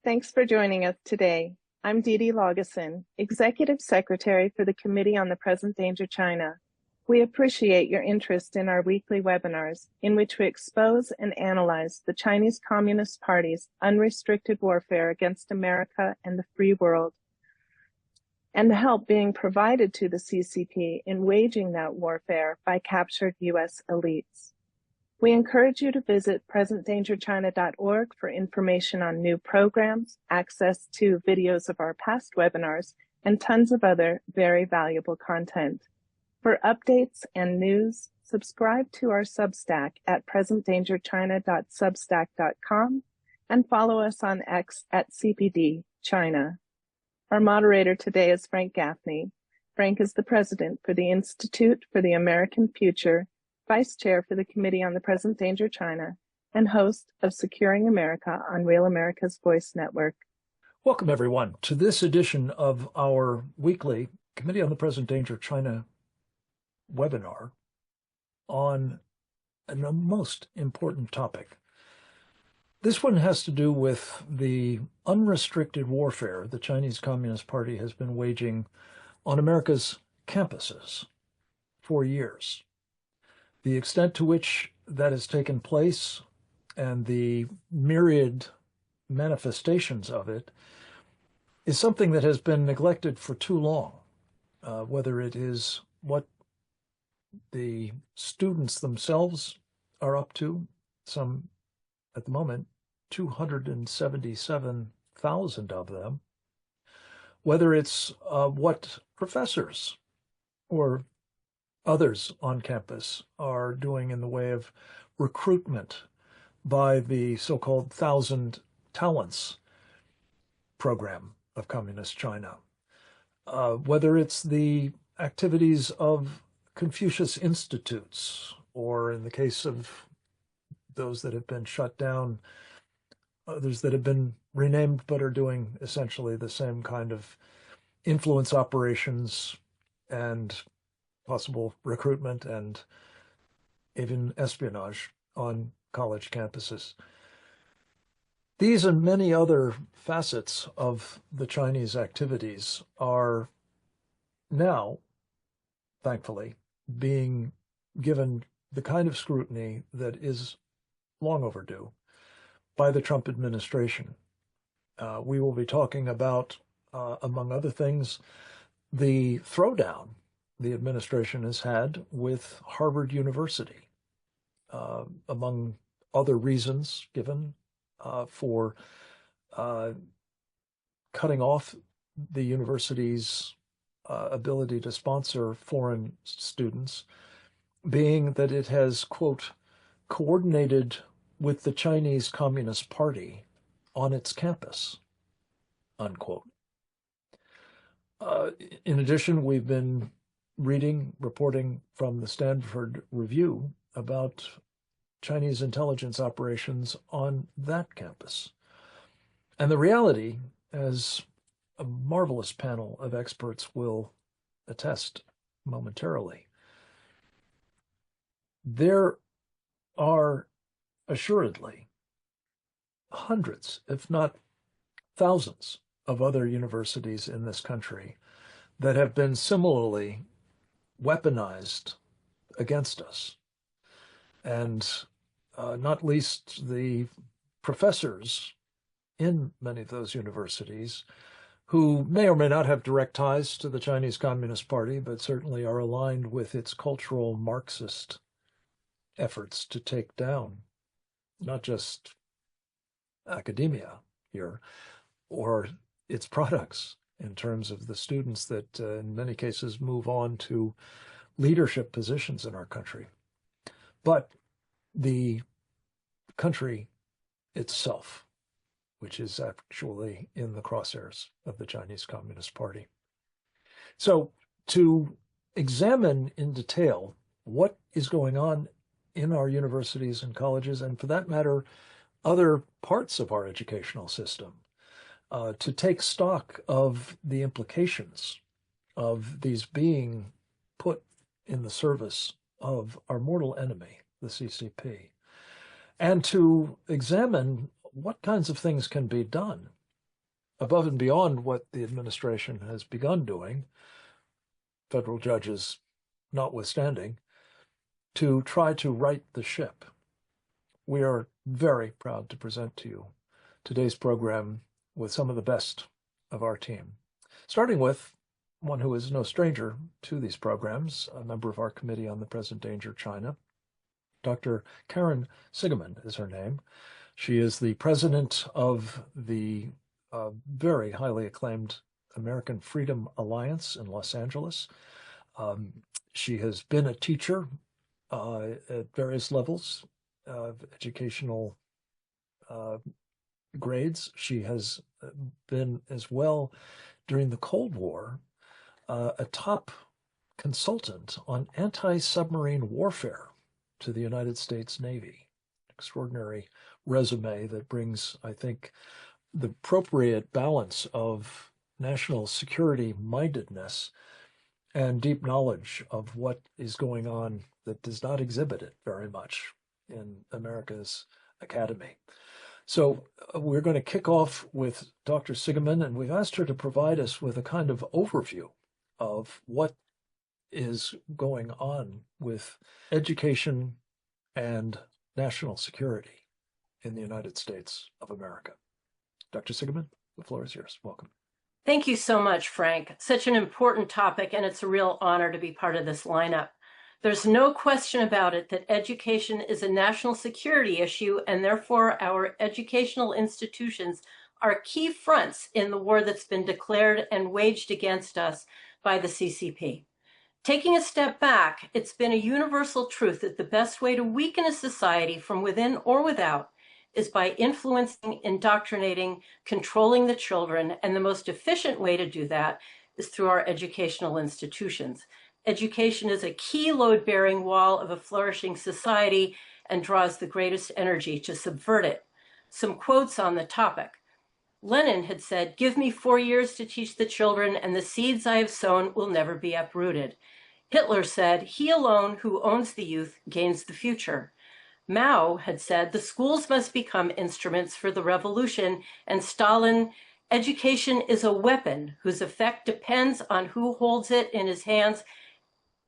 Thanks for joining us today. I'm Dee Dee Laugesen, Executive Secretary for the Committee on the Present Danger China. We appreciate your interest in our weekly webinars, in which we expose and analyze the Chinese Communist Party's unrestricted warfare against America and the free world, and the help being provided to the CCP in waging that warfare by captured U.S. elites. We encourage you to visit presentdangerchina.org for information on new programs, access to videos of our past webinars, and tons of other very valuable content. For updates and news, subscribe to our Substack at presentdangerchina.substack.com and follow us on X at CPD China. Our moderator today is Frank Gaffney. Frank is the president for the Institute for the American Future, Vice Chair for the Committee on the Present Danger China, and host of Securing America on Real America's Voice Network. Welcome, everyone, to this edition of our weekly Committee on the Present Danger China webinar on a most important topic. This one has to do with the unrestricted warfare the Chinese Communist Party has been waging on America's campuses for years. The extent to which that has taken place and the myriad manifestations of it is something that has been neglected for too long, whether it is what the students themselves are up to, some at the moment 277,000 of them, whether it's what professors or others on campus are doing in the way of recruitment by the so-called 1,000 Talents program of Communist China, whether it's the activities of Confucius Institutes, or in the case of those that have been shut down, others that have been renamed but are doing essentially the same kind of influence operations and possible recruitment and even espionage on college campuses. These and many other facets of the Chinese activities are now, thankfully, being given the kind of scrutiny that is long overdue by the Trump administration. We will be talking about, among other things, the throwdown the administration has had with Harvard University, among other reasons given for cutting off the university's ability to sponsor foreign students, being that it has, quote, coordinated with the Chinese Communist Party on its campus, unquote. In addition, we've been reporting from the Stanford Review about Chinese intelligence operations on that campus. And the reality, as a marvelous panel of experts will attest momentarily, there are assuredly hundreds, if not thousands, of other universities in this country that have been similarly weaponized against us. And not least the professors in many of those universities who may or may not have direct ties to the Chinese Communist Party, but certainly are aligned with its cultural Marxist efforts to take down not just academia here, or its products in terms of the students that in many cases move on to leadership positions in our country, but the country itself, which is actually in the crosshairs of the Chinese Communist Party. So to examine in detail what is going on in our universities and colleges, and for that matter, other parts of our educational system, to take stock of the implications of these being put in the service of our mortal enemy, the CCP, and to examine what kinds of things can be done above and beyond what the administration has begun doing, federal judges notwithstanding, to try to right the ship. We are very proud to present to you today's program with some of the best of our team, starting with one who is no stranger to these programs, a member of our Committee on the Present Danger China. Dr. Karen Sigeman is her name. She is the president of the very highly acclaimed American Freedom Alliance in Los Angeles. She has been a teacher at various levels of educational grades. She has been as well during the Cold War a top consultant on anti-submarine warfare to the United States Navy. Extraordinary resume that brings, I think, the appropriate balance of national security mindedness and deep knowledge of what is going on that does not exhibit it very much in America's academy. So we're going to kick off with Dr. Sigeman, and we've asked her to provide us with a kind of overview of what is going on with education and national security in the United States of America. Dr. Sigeman, the floor is yours. Welcome. Thank you so much, Frank. Such an important topic, and it's a real honor to be part of this lineup. There's no question about it that education is a national security issue, and therefore our educational institutions are key fronts in the war that's been declared and waged against us by the CCP. Taking a step back, it's been a universal truth that the best way to weaken a society from within or without is by influencing, indoctrinating, controlling the children, and the most efficient way to do that is through our educational institutions. Education is a key load-bearing wall of a flourishing society and draws the greatest energy to subvert it. Some quotes on the topic. Lenin had said, "Give me 4 years to teach the children, and the seeds I have sown will never be uprooted." Hitler said, "He alone who owns the youth gains the future." Mao had said, "The schools must become instruments for the revolution," and Stalin, "Education is a weapon whose effect depends on who holds it in his hands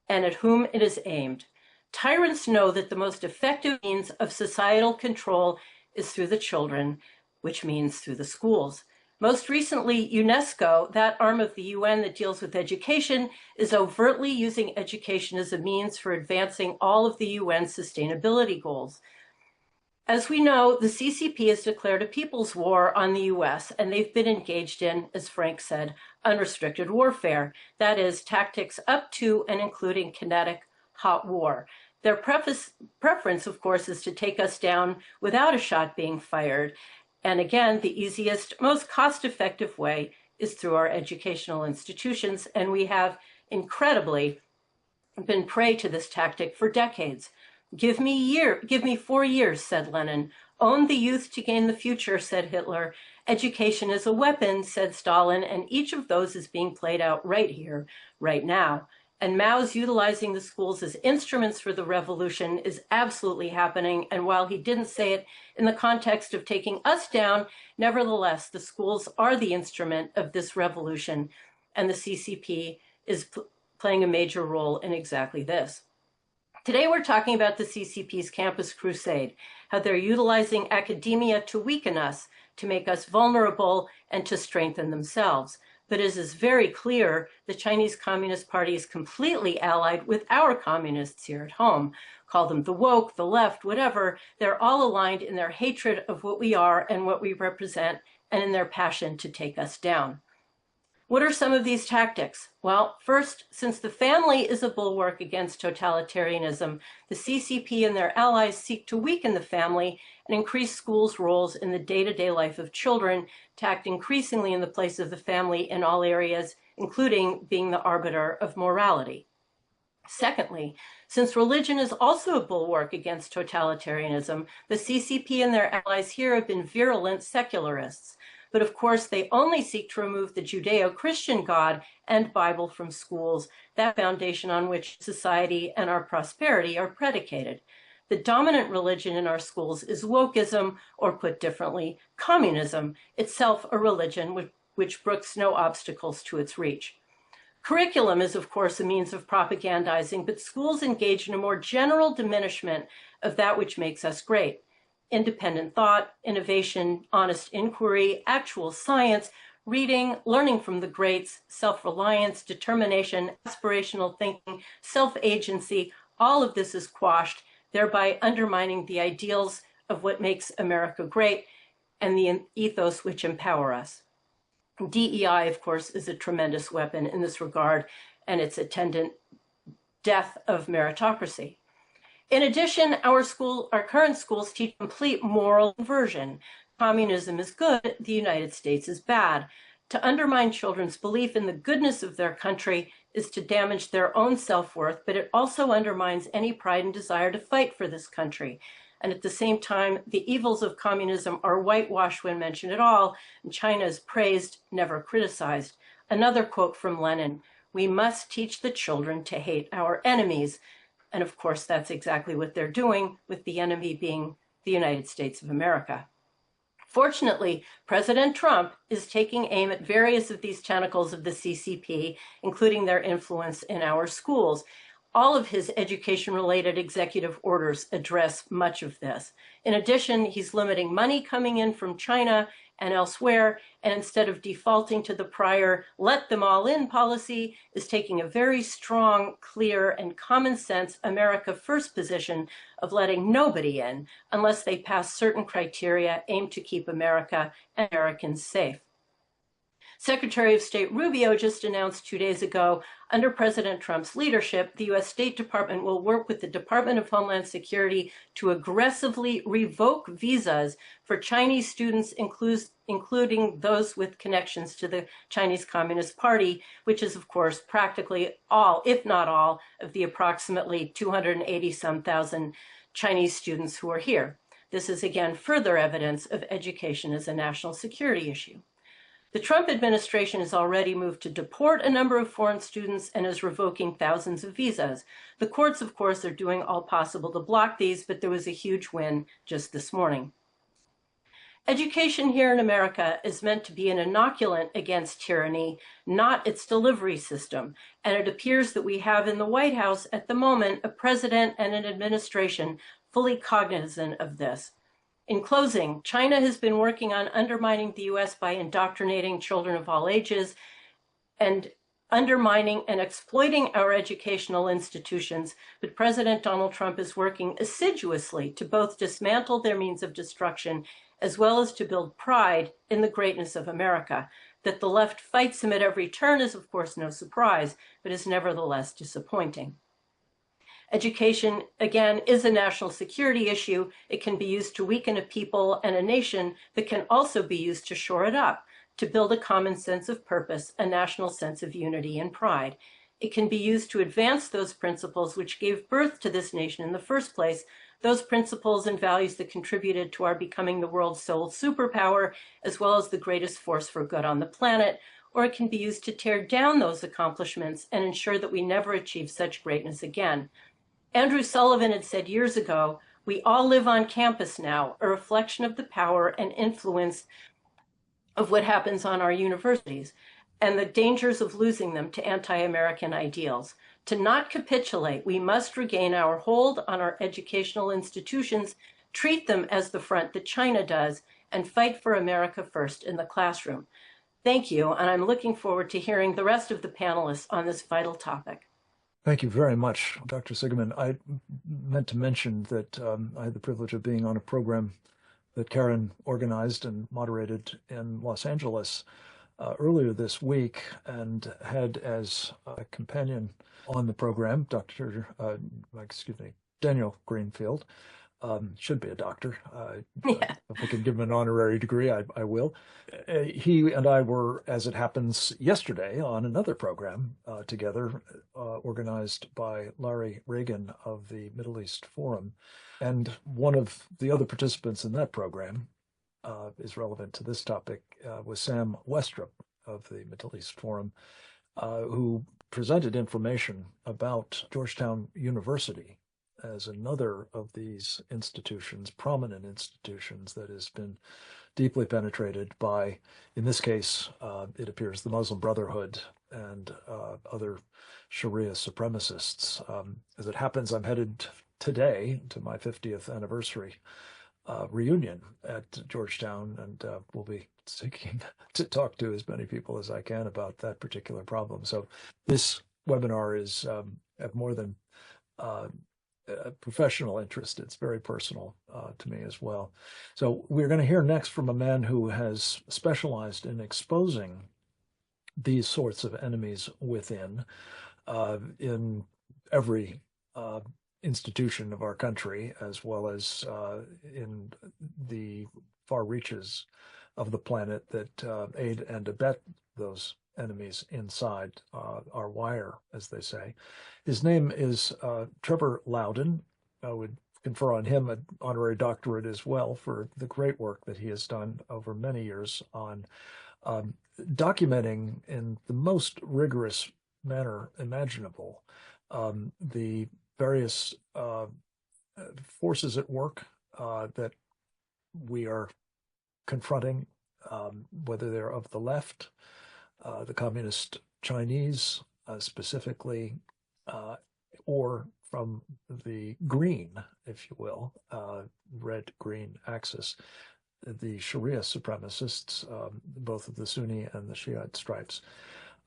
and at whom it is aimed." Tyrants know that the most effective means of societal control is through the children, which means through the schools. Most recently, UNESCO, that arm of the UN that deals with education, is overtly using education as a means for advancing all of the UN sustainability goals. As we know, the CCP has declared a people's war on the US, and they've been engaged in, as Frank said, unrestricted warfare. That is, tactics up to and including kinetic hot war. Their preference, of course, is to take us down without a shot being fired. And again, the easiest, most cost-effective way is through our educational institutions, and we have incredibly been prey to this tactic for decades. Give me 4 years, said Lenin. Own the youth to gain the future, said Hitler. Education is a weapon, said Stalin, and each of those is being played out right here, right now. And Mao's utilizing the schools as instruments for the revolution is absolutely happening. And while he didn't say it in the context of taking us down, nevertheless, the schools are the instrument of this revolution. And the CCP is playing a major role in exactly this. Today, we're talking about the CCP's Campus Crusade, how they're utilizing academia to weaken us, to make us vulnerable, and to strengthen themselves. But it is very clear the Chinese Communist Party is completely allied with our communists here at home. Call them the woke, the left, whatever. They're all aligned in their hatred of what we are and what we represent, and in their passion to take us down. What are some of these tactics? Well, first, since the family is a bulwark against totalitarianism, the CCP and their allies seek to weaken the family and increase schools' roles in the day-to-day life of children, to act increasingly in the place of the family in all areas, including being the arbiter of morality. Secondly, since religion is also a bulwark against totalitarianism, the CCP and their allies here have been virulent secularists. But of course, they only seek to remove the Judeo-Christian God and Bible from schools, that foundation on which society and our prosperity are predicated. The dominant religion in our schools is wokeism, or put differently, communism, itself a religion which brooks no obstacles to its reach. Curriculum is, of course, a means of propagandizing, but schools engage in a more general diminishment of that which makes us great. Independent thought, innovation, honest inquiry, actual science, reading, learning from the greats, self-reliance, determination, aspirational thinking, self-agency, all of this is quashed, thereby undermining the ideals of what makes America great and the ethos which empower us. DEI, of course, is a tremendous weapon in this regard, and its attendant death of meritocracy. In addition, our current schools teach complete moral inversion. Communism is good, the United States is bad. To undermine children's belief in the goodness of their country is to damage their own self-worth, but it also undermines any pride and desire to fight for this country. And at the same time, the evils of communism are whitewashed when mentioned at all, and China is praised, never criticized. Another quote from Lenin, "We must teach the children to hate our enemies." And of course, that's exactly what they're doing, with the enemy being the United States of America. Fortunately, President Trump is taking aim at various of these tentacles of the CCP, including their influence in our schools. All of his education-related executive orders address much of this. In addition, he's limiting money coming in from China and elsewhere, and instead of defaulting to the prior let them all in policy, is taking a very strong, clear, and common sense America first position of letting nobody in unless they pass certain criteria aimed to keep America and Americans safe. Secretary of State Rubio just announced 2 days ago, under President Trump's leadership, the U.S. State Department will work with the Department of Homeland Security to aggressively revoke visas for Chinese students, including those with connections to the Chinese Communist Party, which is, of course, practically all, if not all, of the approximately 280-some thousand Chinese students who are here. This is, again, further evidence of education as a national security issue. The Trump administration has already moved to deport a number of foreign students and is revoking thousands of visas. The courts, of course, are doing all possible to block these, but there was a huge win just this morning. Education here in America is meant to be an inoculant against tyranny, not its delivery system. And it appears that we have in the White House at the moment a president and an administration fully cognizant of this. In closing, China has been working on undermining the U.S. by indoctrinating children of all ages and undermining and exploiting our educational institutions, but President Donald Trump is working assiduously to both dismantle their means of destruction as well as to build pride in the greatness of America. That the left fights him at every turn is, of course, no surprise, but is nevertheless disappointing. Education, again, is a national security issue. It can be used to weaken a people and a nation, but can also be used to shore it up, to build a common sense of purpose, a national sense of unity and pride. It can be used to advance those principles which gave birth to this nation in the first place, those principles and values that contributed to our becoming the world's sole superpower, as well as the greatest force for good on the planet, or it can be used to tear down those accomplishments and ensure that we never achieve such greatness again. Andrew Sullivan had said years ago, "We all live on campus now, a reflection of the power and influence of what happens on our universities and the dangers of losing them to anti-American ideals. To not capitulate, we must regain our hold on our educational institutions, treat them as the front that China does, and fight for America first in the classroom." Thank you, and I'm looking forward to hearing the rest of the panelists on this vital topic. Thank you very much, Dr. Sigeman. I meant to mention that I had the privilege of being on a program that Karen organized and moderated in Los Angeles earlier this week, and had as a companion on the program Daniel Greenfield. Should be a doctor. If I can give him an honorary degree, I will. He and I were, as it happens, yesterday on another program together, organized by Larry Reagan of the Middle East Forum. And one of the other participants in that program is relevant to this topic, was Sam Westrup of the Middle East Forum, who presented information about Georgetown University as another of these institutions, prominent institutions, that has been deeply penetrated by, in this case, it appears the Muslim Brotherhood and other Sharia supremacists. As it happens, I'm headed today to my 50th anniversary reunion at Georgetown, and we'll be seeking to talk to as many people as I can about that particular problem. So this webinar is of more than a professional interest. It's very personal to me as well. So we're going to hear next from a man who has specialized in exposing these sorts of enemies within in every institution of our country, as well as in the far reaches of the planet that aid and abet those enemies inside our wire, as they say. His name is Trevor Loudon. I would confer on him an honorary doctorate as well for the great work that he has done over many years on documenting in the most rigorous manner imaginable the various forces at work that we are confronting, whether they're of the left, the communist Chinese specifically, or from the green, if you will, red-green axis, the Sharia supremacists, both of the Sunni and the Shiite stripes.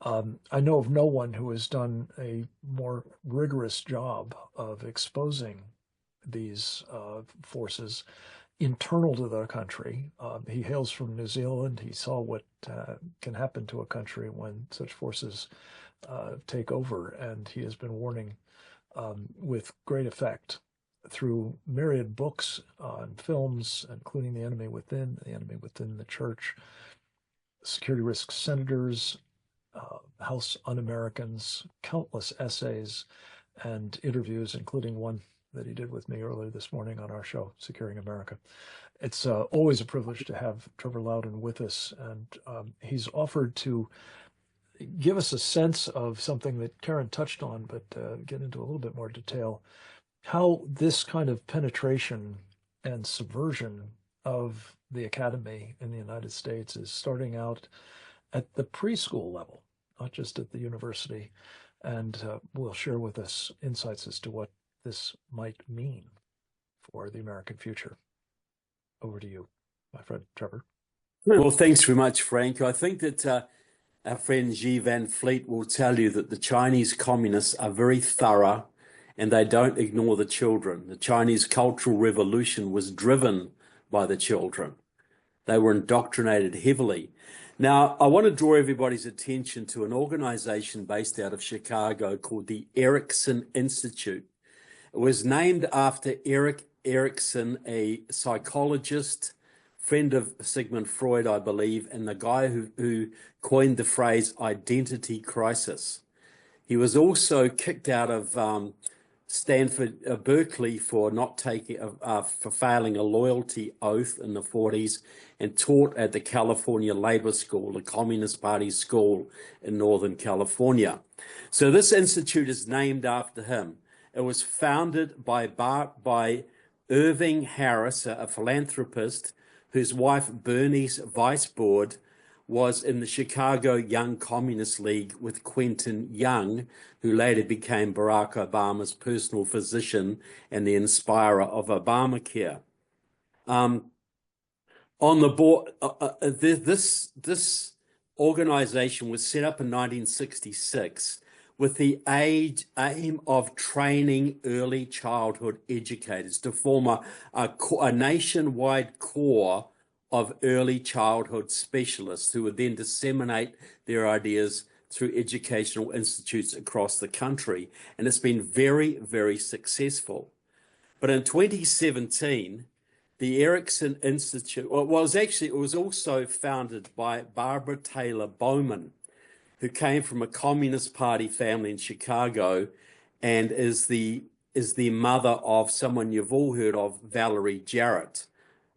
I know of no one who has done a more rigorous job of exposing these forces internal to the country. He hails from New Zealand. He saw what can happen to a country when such forces take over, and he has been warning with great effect through myriad books on films, including The Enemy Within the Church, Security Risk Senators, House Un-Americans, countless essays and interviews, including one that he did with me earlier this morning on our show, Securing America. It's always a privilege to have Trevor Loudon with us, and he's offered to give us a sense of something that Karen touched on, but get into a little bit more detail, how this kind of penetration and subversion of the academy in the United States is starting out at the preschool level, not just at the university, and will share with us insights as to what this might mean for the American future. Over to you, my friend Trevor. Well, thanks very much, Frank. I think that our friend G. Van Fleet will tell you that the Chinese communists are very thorough and they don't ignore the children. The Chinese Cultural Revolution was driven by the children. They were indoctrinated heavily. Now, I want to draw everybody's attention to an organization based out of Chicago called the Erickson Institute. It was named after Erik Erikson, a psychologist, friend of Sigmund Freud, I believe, and the guy who coined the phrase identity crisis. He was also kicked out of Berkeley for not taking, for failing a loyalty oath in the 40s, and taught at the California Labor School, the Communist Party school in Northern California. So this institute is named after him. It was founded by Irving Harris, a philanthropist whose wife Bernice Weisbord was in the Chicago Young Communist League with Quentin Young, who later became Barack Obama's personal physician and the inspirer of Obamacare. On the board, this organization was set up in 1966 with the aim of training early childhood educators to form a nationwide corps of early childhood specialists who would then disseminate their ideas through educational institutes across the country. And it's been very, very successful. But in 2017, the Erickson Institute, it was also founded by Barbara Taylor Bowman, who came from a Communist Party family in Chicago and is the mother of someone you've all heard of, Valerie Jarrett.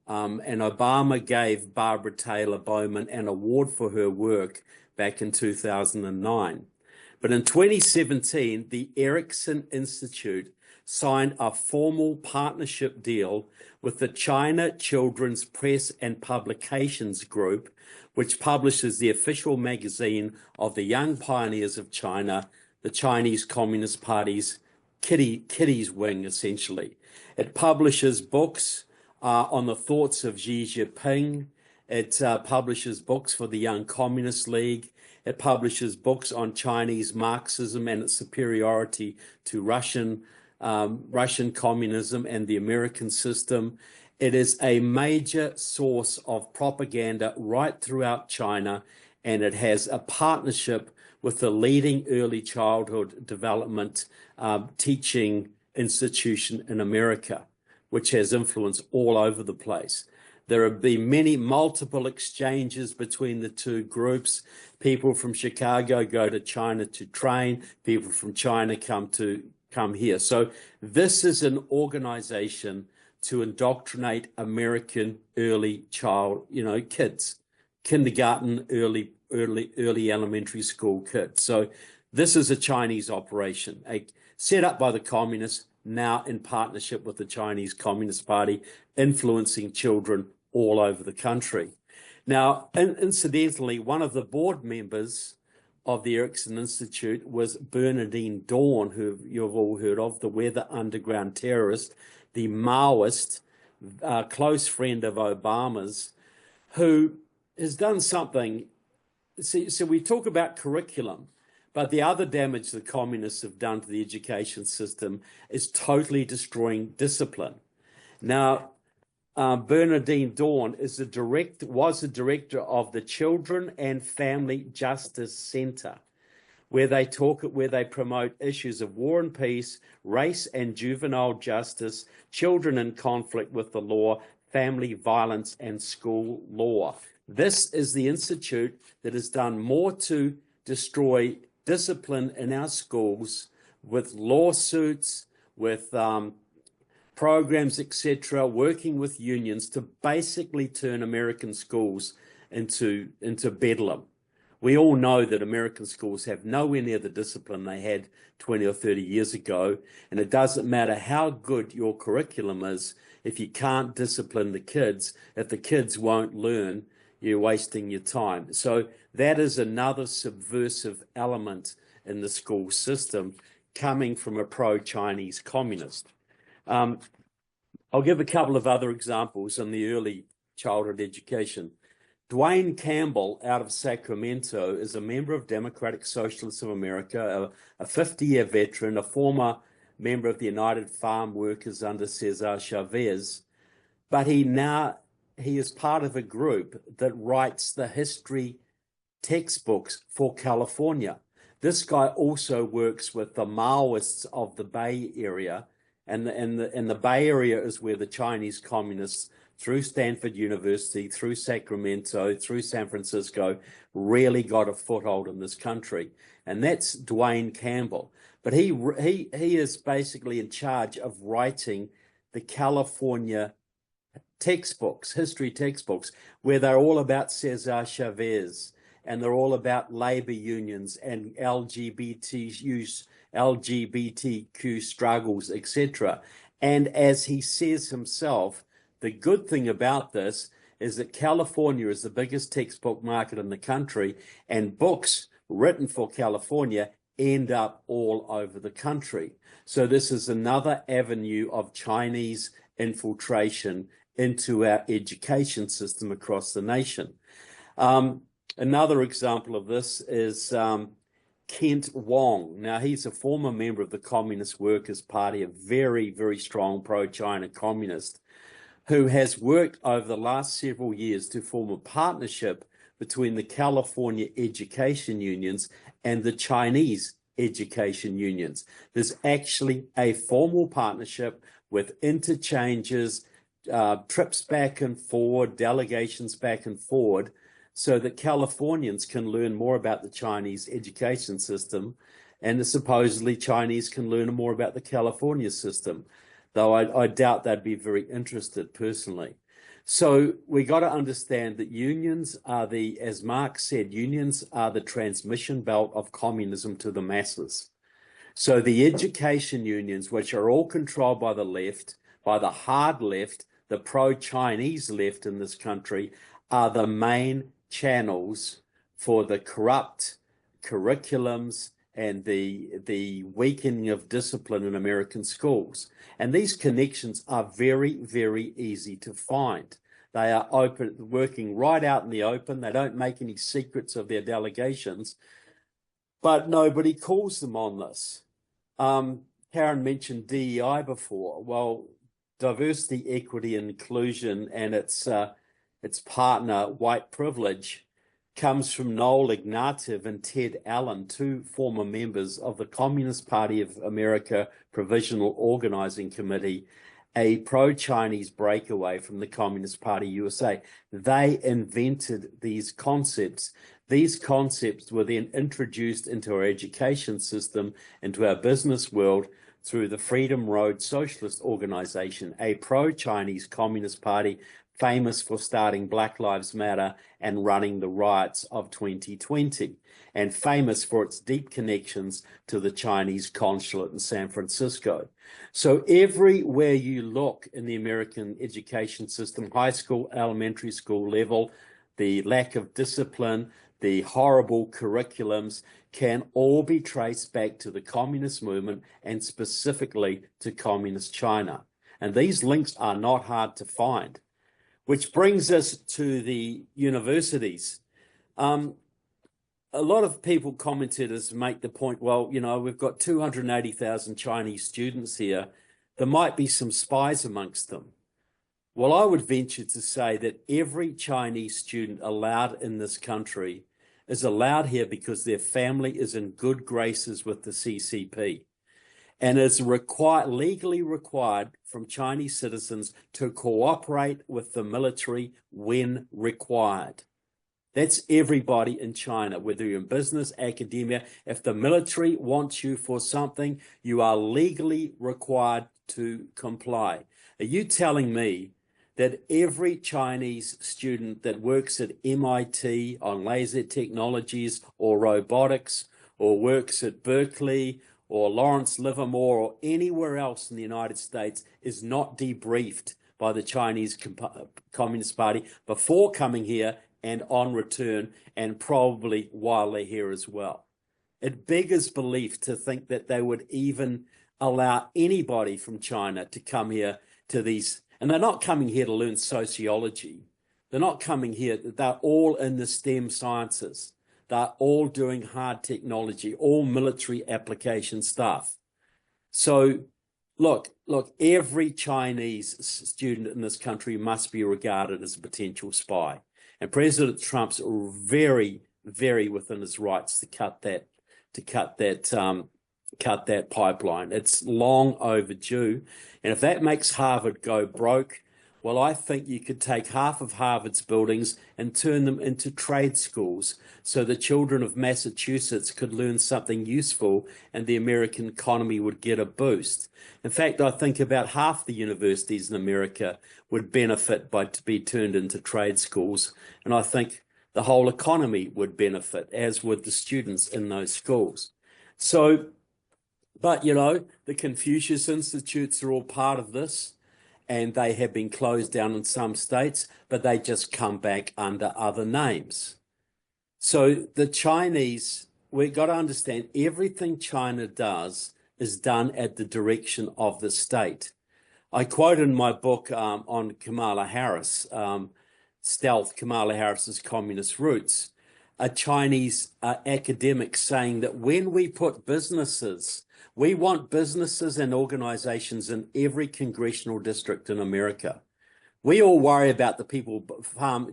And Obama gave Barbara Taylor Bowman an award for her work back in 2009. But in 2017, the Erickson Institute signed a formal partnership deal with the China Children's Press and Publications Group, which publishes the official magazine of the young pioneers of China, the Chinese Communist Party's kiddies wing, essentially. It publishes books on the thoughts of Xi Jinping. It publishes books for the Young Communist League. It publishes books on Chinese Marxism and its superiority to Russian communism and the American system. It is a major source of propaganda right throughout China, and it has a partnership with the leading early childhood development teaching institution in America, which has influence all over the place. There have been multiple exchanges between the two groups. People from Chicago go to China to train. People from China come here. So this is an organization to indoctrinate American early child, kids, kindergarten, early elementary school kids. So this is a Chinese operation, set up by the communists, now in partnership with the Chinese Communist Party, influencing children all over the country. Now, incidentally, one of the board members of the Erickson Institute was Bernardine Dawn, who you've all heard of, the Weather Underground terrorist, the Maoist, close friend of Obama's, who has done something. So we talk about curriculum, but the other damage the communists have done to the education system is totally destroying discipline. Now, Bernardine Dawn was the director of the Children and Family Justice Center, where they promote issues of war and peace, race and juvenile justice, children in conflict with the law, family violence, and school law. This is the institute that has done more to destroy discipline in our schools with lawsuits, with programs, etc., working with unions to basically turn American schools into bedlam. We all know that American schools have nowhere near the discipline they had 20 or 30 years ago, and it doesn't matter how good your curriculum is if you can't discipline the kids. If the kids won't learn, you're wasting your time. So that is another subversive element in the school system coming from a pro-Chinese communist. I'll give a couple of other examples on the early childhood education. Dwayne Campbell out of Sacramento is a member of Democratic Socialists of America, a 50-year veteran, a former member of the United Farm Workers under Cesar Chavez, but he is part of a group that writes the history textbooks for California. This guy also works with the Maoists of the Bay Area, and the Bay Area is where the Chinese communists, through Stanford University, through Sacramento, through San Francisco, really got a foothold in this country. And that's Dwayne Campbell. But he is basically in charge of writing the California textbooks, history textbooks, where they're all about Cesar Chavez, and they're all about labor unions and LGBTQ struggles, etc. And as he says himself, the good thing about this is that California is the biggest textbook market in the country, and books written for California end up all over the country. So this is another avenue of Chinese infiltration into our education system across the nation. Another example of this is Kent Wong. Now, he's a former member of the Communist Workers' Party, a very, very strong pro-China communist, who has worked over the last several years to form a partnership between the California education unions and the Chinese education unions. There's actually a formal partnership with interchanges, trips back and forward, delegations back and forward, so that Californians can learn more about the Chinese education system, and supposedly Chinese can learn more about the California system, though I doubt they'd be very interested personally. So we got to understand that unions are as Marx said, unions are the transmission belt of communism to the masses. So the education unions, which are all controlled by the left, by the hard left, the pro-Chinese left in this country, are the main channels for the corrupt curriculums and the weakening of discipline in American schools. And these connections are very, very easy to find. They are open, working right out in the open. They don't make any secrets of their delegations, but nobody calls them on this. Karen mentioned DEI before. Well, diversity, equity, and inclusion and its partner, white privilege, comes from Noel Ignatieff and Ted Allen, two former members of the Communist Party of America Provisional Organizing Committee, a pro-Chinese breakaway from the Communist Party USA. They invented these concepts. These concepts were then introduced into our education system, into our business world, through the Freedom Road Socialist Organization, a pro-Chinese Communist Party famous for starting Black Lives Matter and running the riots of 2020, and famous for its deep connections to the Chinese consulate in San Francisco. So everywhere you look in the American education system, high school, elementary school level, the lack of discipline, the horrible curriculums can all be traced back to the communist movement and specifically to communist China. And these links are not hard to find. Which brings us to the universities. A lot of people, commentators, make the point, well, you know, we've got 280,000 Chinese students here. There might be some spies amongst them. Well, I would venture to say that every Chinese student allowed in this country is allowed here because their family is in good graces with the CCP. And it's legally required from Chinese citizens to cooperate with the military when required. That's everybody in China, whether you're in business, academia. If the military wants you for something, you are legally required to comply. Are you telling me that every Chinese student that works at MIT on laser technologies or robotics, or works at Berkeley or Lawrence Livermore or anywhere else in the United States is not debriefed by the Chinese Communist Party before coming here and on return, and probably while they're here as well? It beggars belief to think that they would even allow anybody from China to come here to these, and they're not coming here to learn sociology. They're not coming here, they're all in the STEM sciences. They're all doing hard technology, all military application stuff. So look, every Chinese student in this country must be regarded as a potential spy. And President Trump's very, very within his rights to cut that pipeline. It's long overdue. And if that makes Harvard go broke, well, I think you could take half of Harvard's buildings and turn them into trade schools so the children of Massachusetts could learn something useful and the American economy would get a boost. In fact, I think about half the universities in America would benefit by to be turned into trade schools. And I think the whole economy would benefit, as would the students in those schools. So, but, you know, the Confucius Institutes are all part of this. And they have been closed down in some states, but they just come back under other names. So the Chinese, we've got to understand everything China does is done at the direction of the state. I quote in my book on Kamala Harris, Stealth, Kamala Harris's Communist Roots, a Chinese academic saying that when we put businesses, we want businesses and organizations in every congressional district in America. We all worry about the people,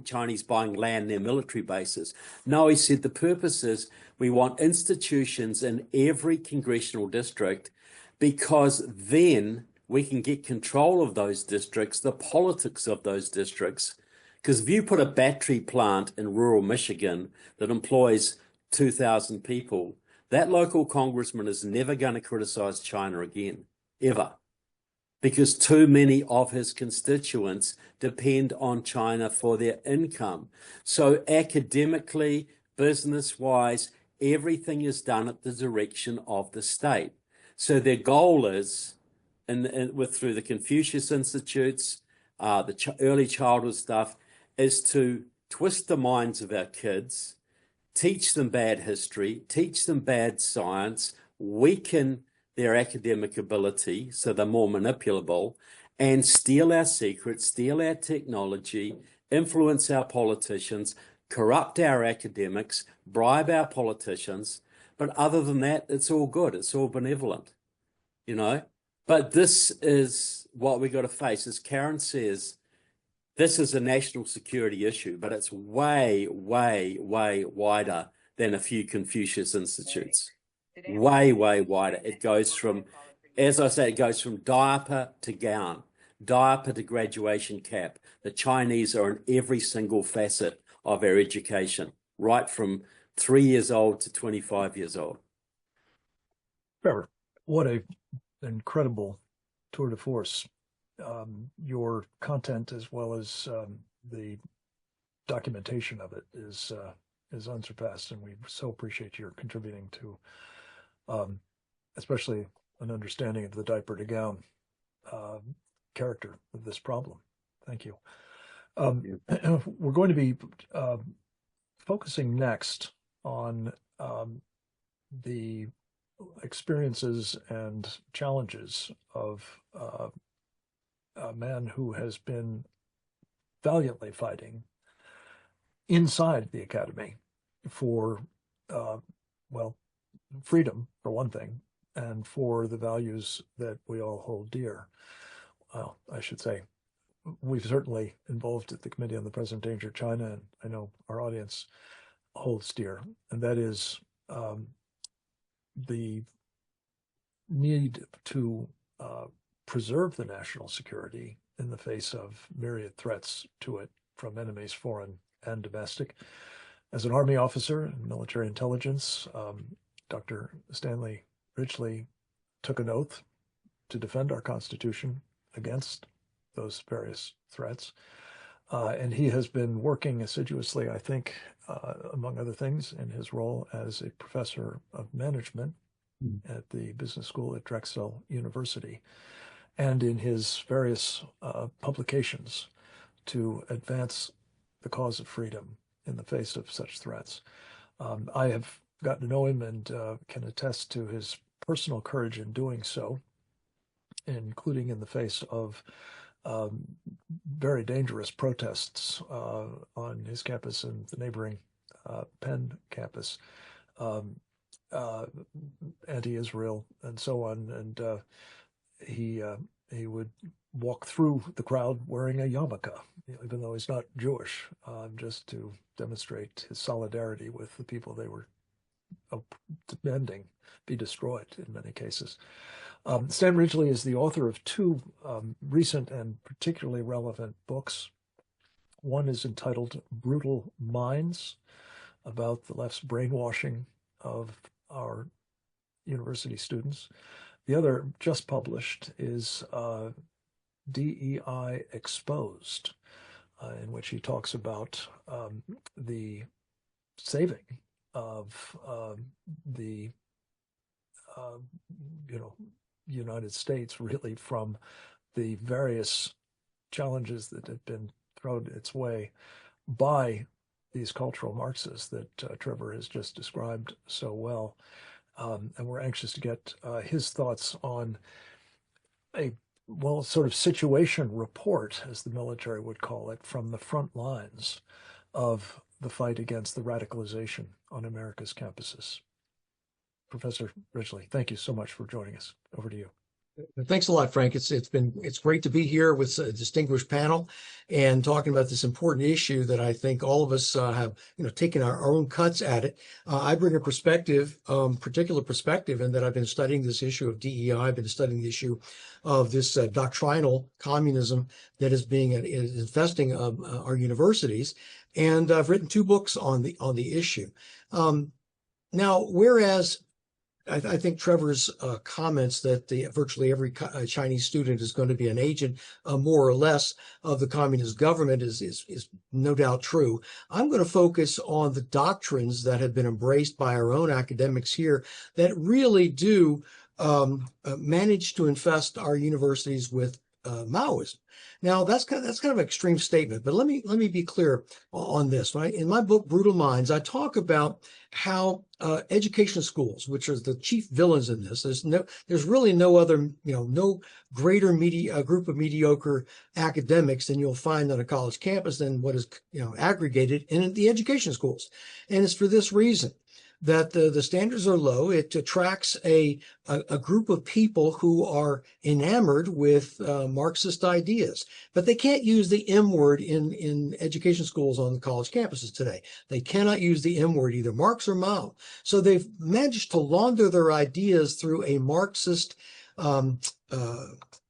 Chinese buying land near military bases. No, he said the purpose is we want institutions in every congressional district, because then we can get control of those districts, the politics of those districts. Because if you put a battery plant in rural Michigan that employs 2,000 people, that local congressman is never going to criticize China again, ever, because too many of his constituents depend on China for their income. So academically, business-wise, everything is done at the direction of the state. So their goal is, through the Confucius Institutes, the early childhood stuff, is to twist the minds of our kids, teach them bad history, teach them bad science, weaken their academic ability so they're more manipulable, and steal our secrets, steal our technology, influence our politicians, corrupt our academics, bribe our politicians. But other than that, it's all good. It's all benevolent, you know. But this is what we got to face. As Karen says, this is a national security issue, but it's way, way, way wider than a few Confucius Institutes. Way, way wider. It goes from, as I say, it goes from diaper to gown, diaper to graduation cap. The Chinese are in every single facet of our education, right from 3 years old to 25 years old. Trevor, what an incredible tour de force. Your content, as well as the documentation of it, is unsurpassed, and we so appreciate your contributing to, especially an understanding of the diaper to gown character of this problem. Thank you. We're going to be focusing next on the experiences and challenges of a man who has been valiantly fighting inside the academy for, well, freedom, for one thing, and for the values that we all hold dear. Well, I should say, we've certainly involved at the Committee on the Present Danger China, and I know our audience holds dear, and that is the need to preserve the national security in the face of myriad threats to it from enemies, foreign and domestic. As an Army officer in military intelligence, Dr. Stanley Ridgely took an oath to defend our Constitution against those various threats. And he has been working assiduously, I think, among other things, in his role as a professor of management at the business school at Drexel University, and in his various publications to advance the cause of freedom in the face of such threats. I have gotten to know him and can attest to his personal courage in doing so, including in the face of very dangerous protests on his campus and the neighboring Penn campus, anti-Israel and so on. And he would walk through the crowd wearing a yarmulke, even though he's not Jewish, just to demonstrate his solidarity with the people they were demanding be destroyed in many cases. Stan Ridgely is the author of two recent and particularly relevant books. One is entitled Brutal Minds, about the left's brainwashing of our university students. The other, just published, is DEI Exposed, in which he talks about the saving of the United States, really, from the various challenges that have been thrown its way by these cultural Marxists that Trevor has just described so well. And we're anxious to get his thoughts on a, well, sort of situation report, as the military would call it, from the front lines of the fight against the radicalization on America's campuses. Professor Ridgely, thank you so much for joining us. Over to you. Thanks a lot, Frank. It's great to be here with a distinguished panel and talking about this important issue that I think all of us have, taken our own cuts at it. I bring a perspective, particular perspective, in that I've been studying this issue of DEI. I've been studying the issue of this doctrinal communism that is infesting our universities, and I've written two books on the issue. Now, whereas I think Trevor's comments that virtually every Chinese student is going to be an agent, more or less, of the communist government is no doubt true. I'm going to focus on the doctrines that have been embraced by our own academics here that really do managed to infest our universities with Maoism. Now that's kind of an extreme statement, but let me be clear on this. Right? In my book, Brutal Minds, I talk about how education schools, which are the chief villains in this, there's really no other, no greater group of mediocre academics than you'll find on a college campus than what is, aggregated in the education schools. And it's for this reason that the standards are low. It attracts a group of people who are enamored with Marxist ideas, but they can't use the M word in education schools on the college campuses today. They cannot use the M word, either Marx or Mao. So they've managed to launder their ideas through a Marxist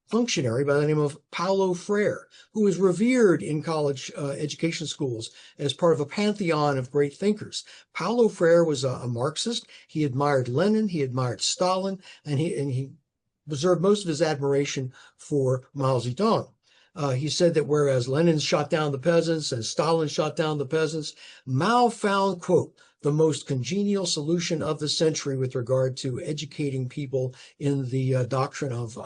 functionary by the name of Paulo Freire, who is revered in college education schools as part of a pantheon of great thinkers. Paulo Freire was a Marxist. He admired Lenin, he admired Stalin, and he reserved most of his admiration for Mao Zedong. He said that whereas Lenin shot down the peasants and Stalin shot down the peasants, Mao found, quote, the most congenial solution of the century with regard to educating people in the doctrine of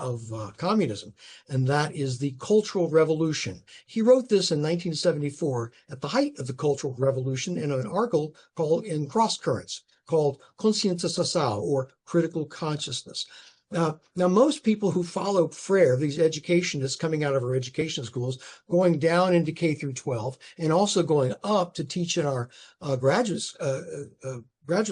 communism, and that is the Cultural Revolution. He wrote this in 1974 at the height of the Cultural Revolution in an article called in Cross Currents called Conscientização, or Critical Consciousness. Now, most people who follow Freire, these educationists coming out of our education schools, going down into K through 12, and also going up to teach in our graduate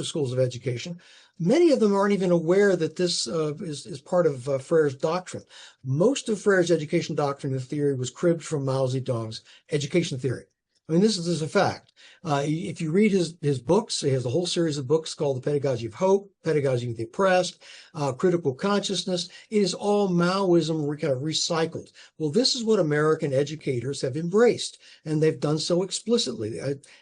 schools of education, many of them aren't even aware that this is part of Freire's doctrine. Most of Freire's education doctrine and theory was cribbed from Mao Zedong's education theory. I mean, this is a fact. If you read his books, he has a whole series of books called The Pedagogy of Hope, Pedagogy of the Oppressed, Critical Consciousness. It is all Maoism kind of recycled. Well, this is what American educators have embraced, and they've done so explicitly.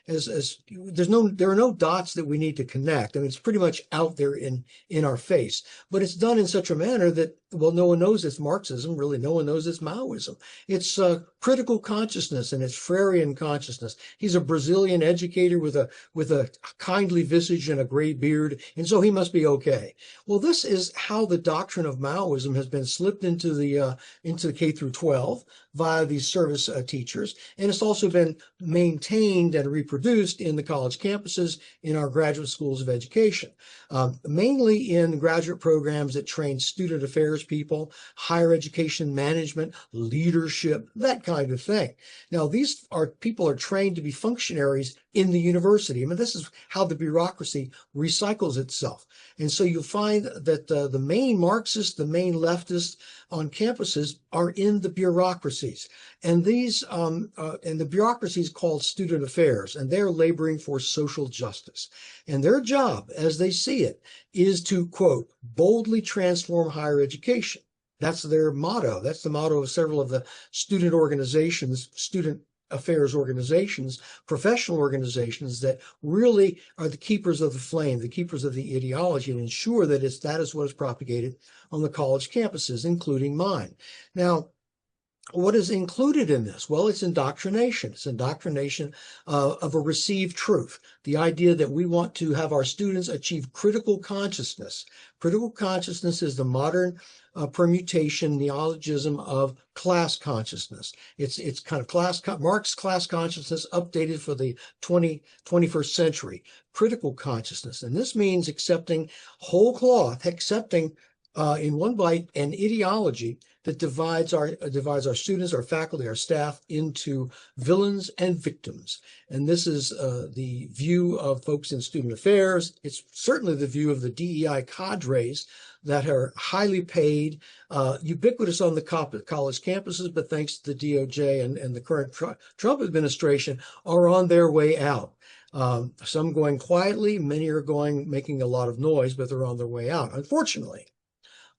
There are no dots that we need to connect. I mean, it's pretty much out there in our face, but it's done in such a manner that, well, no one knows it's Marxism. Really, no one knows it's Maoism. It's critical consciousness, and it's Freirean consciousness. He's a Brazilian educator with a kindly visage and a gray beard, and so he must be okay. Well, this is how the doctrine of Maoism has been slipped into the K through 12 via these service teachers, and it's also been maintained and reproduced in the college campuses in our graduate schools of education, mainly in graduate programs that train student affairs people, higher education management, leadership, that kind of thing. Now, these people are trained to be functionaries in the university. I mean, this is how the bureaucracy recycles itself. And so you'll find that the main Marxists, the main leftists on campuses are in the bureaucracies. And these, and the bureaucracy is called student affairs, and they're laboring for social justice. And their job, as they see it, is to, quote, boldly transform higher education. That's their motto. That's the motto of several of the student organizations, student affairs organizations, professional organizations that really are the keepers of the flame, the keepers of the ideology, and ensure that that is what is propagated on the college campuses, including mine. Now, what is included in this? Well, it's indoctrination. It's indoctrination of a received truth. The idea that we want to have our students achieve critical consciousness. Critical consciousness is the modern permutation, neologism of class consciousness. It's kind of Marx class consciousness updated for the 21st century. Critical consciousness. And this means accepting whole cloth, accepting in one bite an ideology that divides our students, our faculty, our staff into villains and victims. And this is the view of folks in student affairs. It's certainly the view of the DEI cadres that are highly paid, ubiquitous on the college campuses, but thanks to the DOJ and the current Trump administration, are on their way out. Some going quietly, many are making a lot of noise, but they're on their way out, unfortunately.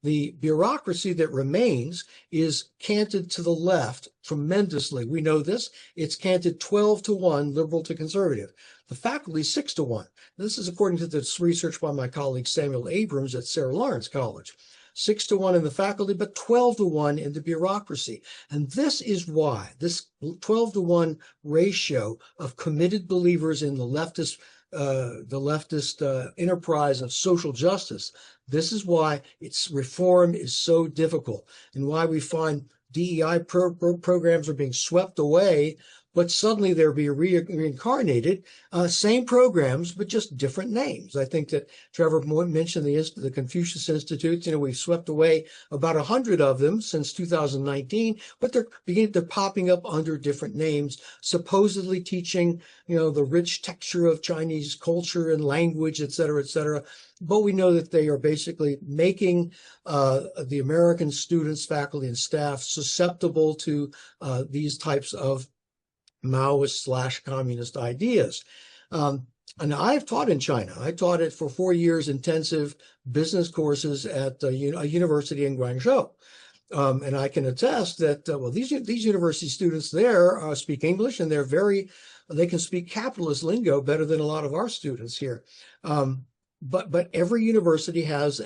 The bureaucracy that remains is canted to the left tremendously. We know this. It's canted 12-1, liberal to conservative. The faculty, 6-1. This is according to this research by my colleague Samuel Abrams at Sarah Lawrence College. 6-1 in the faculty, but 12-1 in the bureaucracy. And this is why this 12-1 ratio of committed believers in the leftist leftist enterprise of social justice. This is why its reform is so difficult, and why we find DEI programs are being swept away, but suddenly they're being reincarnated, same programs, but just different names. I think that Trevor mentioned the Confucius Institutes. We've swept away about 100 of them since 2019, but they're popping up under different names, supposedly teaching, the rich texture of Chinese culture and language, et cetera, et cetera. But we know that they are basically making the American students, faculty, and staff susceptible to these types of Maoist/communist ideas. And I've taught in China. I taught it for 4 years, intensive business courses at a university in Guangzhou. And I can attest that, these university students there speak English, and they can speak capitalist lingo better than a lot of our students here. But every university has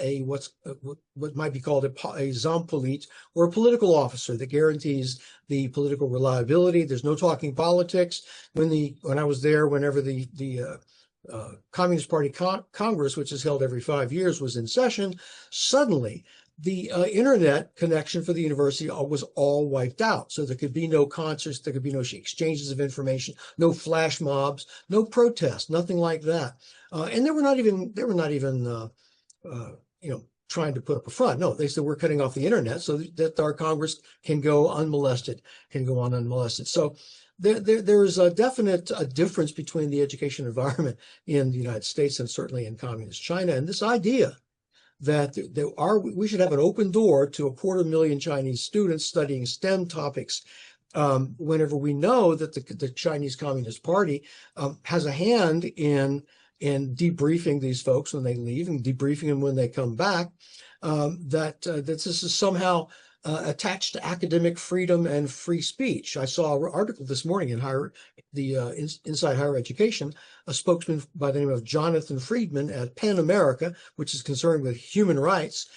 what might be called a Zampolit, or a political officer that guarantees the political reliability. There's no talking politics. When I was there, whenever the Communist Party Congress, which is held every 5 years, was in session, suddenly the internet connection for the university was all wiped out. So there could be no concerts, there could be no exchanges of information, no flash mobs, no protests, nothing like that. And they were not even trying to put up a front. No, they said, we're cutting off the internet so that our Congress can go on unmolested. So there's a definite difference between the education environment in the United States and certainly in communist China. And this idea that we should have an open door to 250,000 Chinese students studying STEM topics, whenever we know that the Chinese Communist Party has a hand in debriefing these folks when they leave and debriefing them when they come back, that this is somehow attached to academic freedom and free speech. I saw an article this morning in Inside Higher Education. A spokesman by the name of Jonathan Friedman at PEN America, which is concerned with human rights,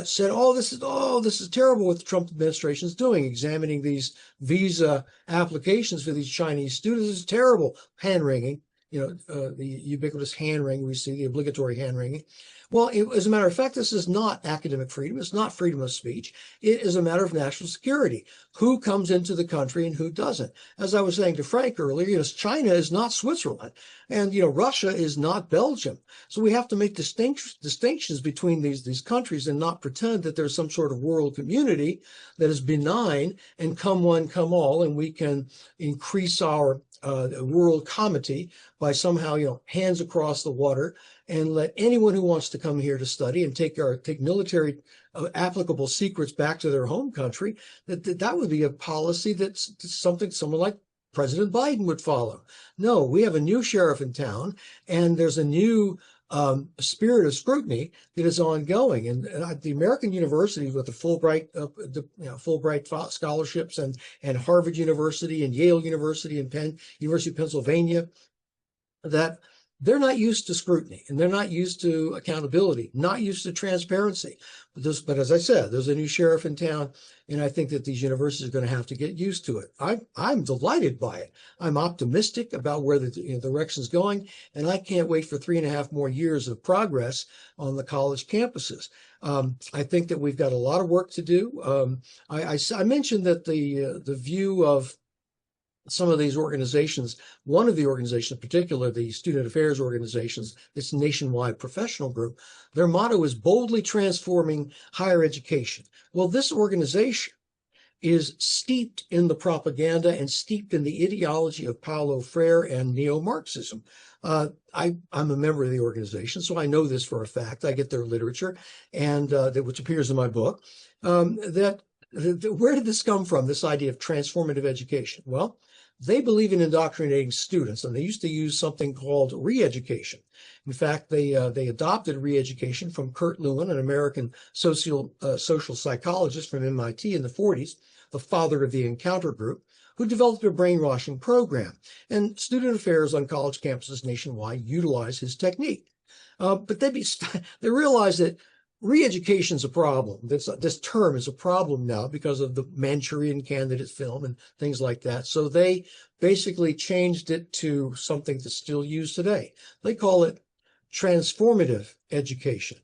said, this is terrible what the Trump administration is doing, examining these visa applications for these Chinese students. It's terrible. Hand-wringing. The ubiquitous hand-wringing, we see the obligatory hand-wringing. Well, as a matter of fact, this is not academic freedom. It's not freedom of speech. It is a matter of national security. Who comes into the country and who doesn't? As I was saying to Frank earlier, China is not Switzerland, and Russia is not Belgium. So we have to make distinctions between these countries and not pretend that there's some sort of world community that is benign and come one, come all, and we can increase our world comity by somehow, hands across the water, and let anyone who wants to come here to study and take military applicable secrets back to their home country, that would be a policy that's someone like President Biden would follow. No, we have a new sheriff in town, and there's a new spirit of scrutiny that is ongoing. And the American universities with the Fulbright scholarships and Harvard University and Yale University and University of Pennsylvania, that they're not used to scrutiny, and they're not used to accountability, not used to transparency. But as I said, there's a new sheriff in town, and I think that these universities are going to have to get used to it. I'm delighted by it. I'm optimistic about where the direction is going, and I can't wait for 3.5 more years of progress on the college campuses. I think that we've got a lot of work to do. I mentioned that the view of some of these organizations, one of the organizations in particular, the student affairs organizations, this nationwide professional group, their motto is boldly transforming higher education. Well, this organization is steeped in the propaganda and steeped in the ideology of Paulo Freire and neo-Marxism. I'm a member of the organization, so I know this for a fact. I get their literature, and which appears in my book. Where did this come from, this idea of transformative education? Well, they believe in indoctrinating students, and they used to use something called re-education. In fact, they adopted re-education from Kurt Lewin, an American social psychologist from MIT in the 40s, the father of the Encounter Group, who developed a brainwashing program. And student affairs on college campuses nationwide utilize his technique. But they realized that Re-education is a problem. This term is a problem now because of the Manchurian Candidate film and things like that. So they basically changed it to something that's still used today. They call it transformative education.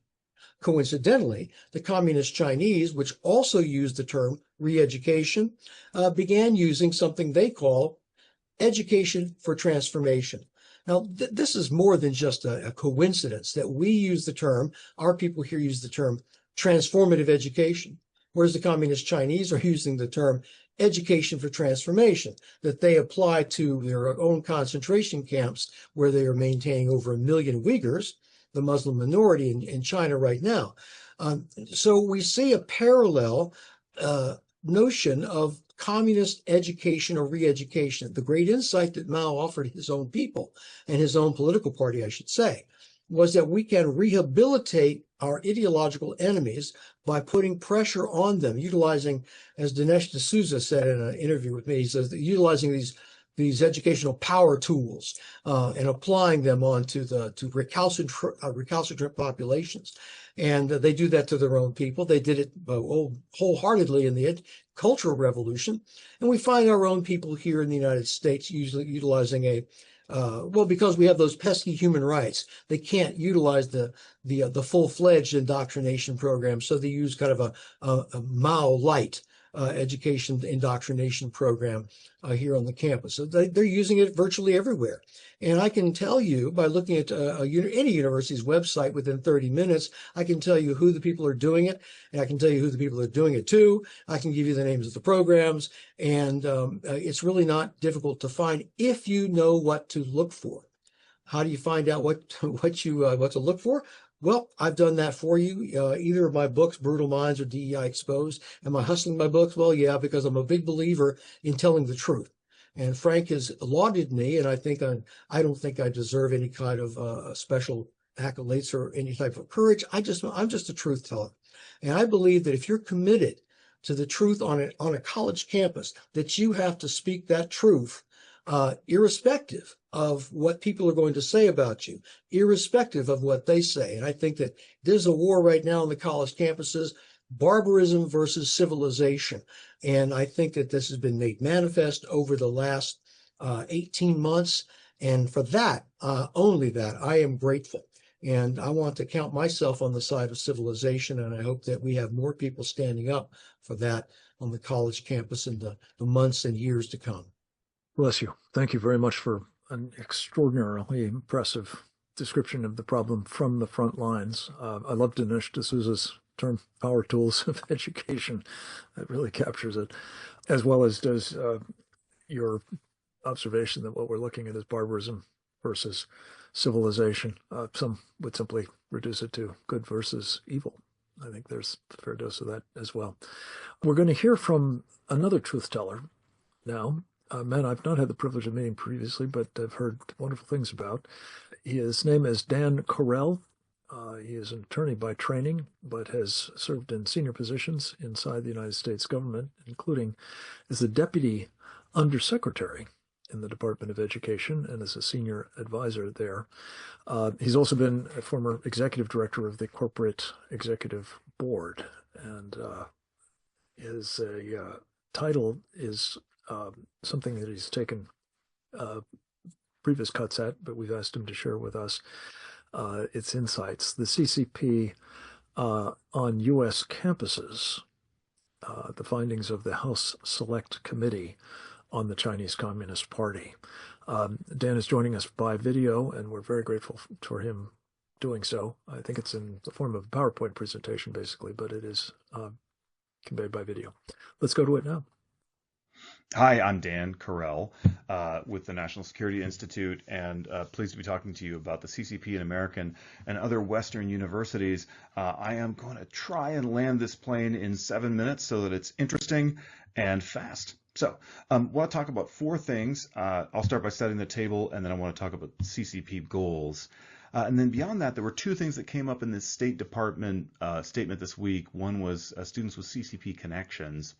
Coincidentally, the Communist Chinese, which also used the term re-education, began using something they call education for transformation. Now, this is more than just a coincidence that we use the term, our people here use the term transformative education, whereas the Communist Chinese are using the term education for transformation that they apply to their own concentration camps where they are maintaining over 1 million Uyghurs, the Muslim minority in China right now. So we see a parallel notion of communist education or re-education. The great insight that Mao offered his own people and his own political party, I should say, was that we can rehabilitate our ideological enemies by putting pressure on them, utilizing, as Dinesh D'Souza said in an interview with me, he says that utilizing these educational power tools and applying them onto to recalcitrant populations. And they do that to their own people. They did it wholeheartedly in the Cultural Revolution. And we find our own people here in the United States usually utilizing because we have those pesky human rights, they can't utilize the full-fledged indoctrination program. So they use kind of a Mao light education indoctrination program here on the campus. So they're using it virtually everywhere. And I can tell you by looking at any university's website within 30 minutes, I can tell you who the people are doing it, and I can tell you who the people are doing it to. I can give you the names of the programs, and it's really not difficult to find if you know what to look for. How do you find out what to look for? Well, I've done that for you. Either of my books, Brutal Minds or DEI Exposed. Am I hustling my books? Well, yeah, because I'm a big believer in telling the truth. And Frank has lauded me, and I don't think I deserve any kind of special accolades or any type of courage. I'm just a truth teller. And I believe that if you're committed to the truth on a college campus, that you have to speak that truth irrespective of what people are going to say about you, irrespective of what they say. And I think that there's a war right now on the college campuses, barbarism versus civilization. And I think that this has been made manifest over the last 18 months. And for that, only that, I am grateful. And I want to count myself on the side of civilization. And I hope that we have more people standing up for that on the college campus in the months and years to come. Bless you. Thank you very much for an extraordinarily impressive description of the problem from the front lines. I love Dinesh D'Souza's term, power tools of education. That really captures it, as well as does your observation that what we're looking at is barbarism versus civilization. Some would simply reduce it to good versus evil. I think there's a fair dose of that as well. We're going to hear from another truth teller now. Man, I've not had the privilege of meeting previously, but I've heard wonderful things about. His name is Dan Carell. He is an attorney by training, but has served in senior positions inside the United States government, including as the Deputy Undersecretary in the Department of Education and as a senior advisor there. He's also been a former executive director of the Corporate Executive Board, and his title is something that he's taken previous cuts at, but we've asked him to share with us its insights. The CCP on U.S. campuses, the findings of the House Select Committee on the Chinese Communist Party. Dan is joining us by video, and we're very grateful for him doing so. I think it's in the form of a PowerPoint presentation, basically, but it is conveyed by video. Let's go to it now. Hi, I'm Dan Carell with the National Security Institute, and pleased to be talking to you about the CCP in American and other Western universities. I am going to try and land this plane in 7 minutes so that it's interesting and fast. So I want to talk about 4 things. I'll start by setting the table, and then I want to talk about CCP goals. And then beyond that, there were 2 things that came up in the State Department statement this week. One was students with CCP connections,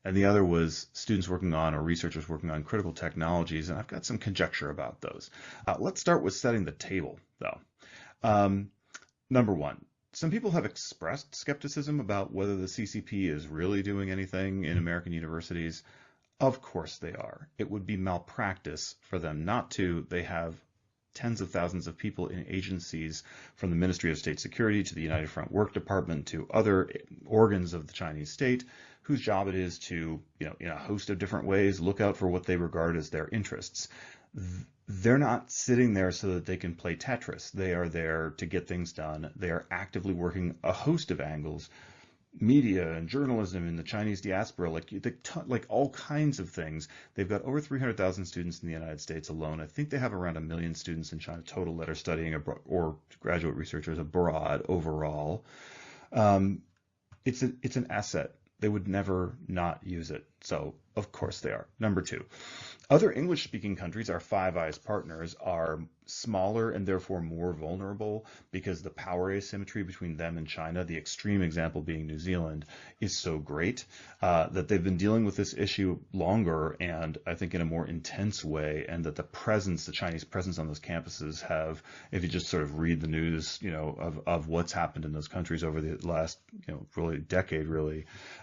and the other was students working on or researchers working on critical technologies, and I've got some conjecture about those. Let's start with setting the table, though. Number 1, some people have expressed skepticism about whether the CCP is really doing anything in American universities. Of course they are. It would be malpractice for them not to. They have tens of thousands of people in agencies, from the Ministry of State Security to the United Front Work Department to other organs of the Chinese state, whose job it is to, in a host of different ways, look out for what they regard as their interests. They're not sitting there so that they can play Tetris. They are there to get things done. They are actively working a host of angles, media and journalism in the Chinese diaspora, like all kinds of things. They've got over 300,000 students in the United States alone. I think they have around 1 million students in China total that are studying abroad, or graduate researchers abroad overall. It's an asset. They would never not use it. So of course they are. Number two, other English-speaking countries, our Five Eyes partners, are smaller and therefore more vulnerable because the power asymmetry between them and China, the extreme example being New Zealand, is so great that they've been dealing with this issue longer and I think in a more intense way, and that the Chinese presence on those campuses have, if you just sort of read the news, of what's happened in those countries over the last, really decade,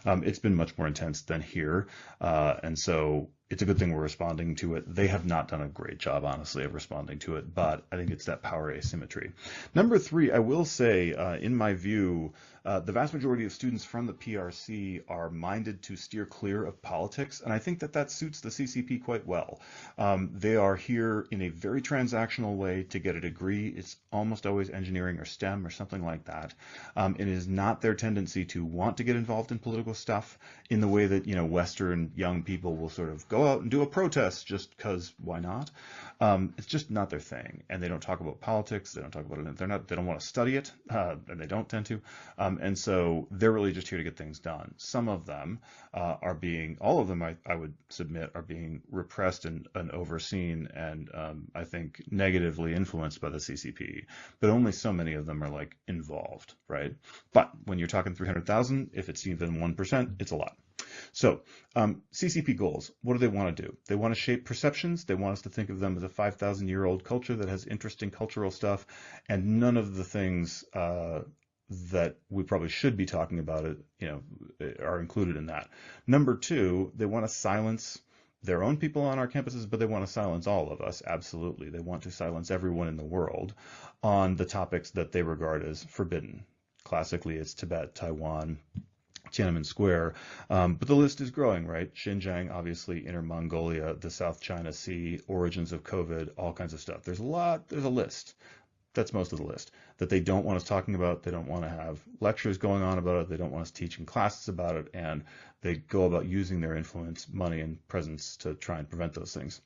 it's been much more intense than here. And so it's a good thing we're responding to it. They have not done a great job, honestly, of responding to it, but I think it's that power asymmetry. Number three, I will say, in my view, the vast majority of students from the PRC are minded to steer clear of politics, and I think that suits the CCP quite well. They are here in a very transactional way to get a degree. It's almost always engineering or STEM or something like that. It is not their tendency to want to get involved in political stuff in the way that, Western young people will sort of go out and do a protest just because why not? It's just not their thing, and they don't talk about politics. They don't talk about it. They don't want to study it, and they don't tend to. And so they're really just here to get things done. Some of them all of them, I would submit, are being repressed and overseen, and I think negatively influenced by the CCP. But only so many of them are involved, right? But when you're talking 300,000, if it's even 1%, it's a lot. So CCP goals, what do they want to do? They want to shape perceptions. They want us to think of them as a 5,000-year-old culture that has interesting cultural stuff, and none of the things that we probably should be talking about are included in that. Number two, they want to silence their own people on our campuses, but they want to silence all of us. Absolutely. They want to silence everyone in the world on the topics that they regard as forbidden. Classically, it's Tibet, Taiwan, Tiananmen Square, but the list is growing, right? Xinjiang, obviously, Inner Mongolia, the South China Sea, origins of COVID, all kinds of stuff. There's a list. That's most of the list that they don't want us talking about. They don't want to have lectures going on about it. They don't want us teaching classes about it. And they go about using their influence, money, and presence to try and prevent those things.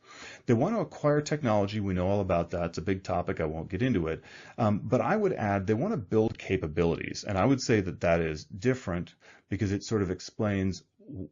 They want to acquire technology. We know all about that. It's a big topic. I won't get into it. But I would add they want to build capabilities. And I would say that is different because it sort of explains,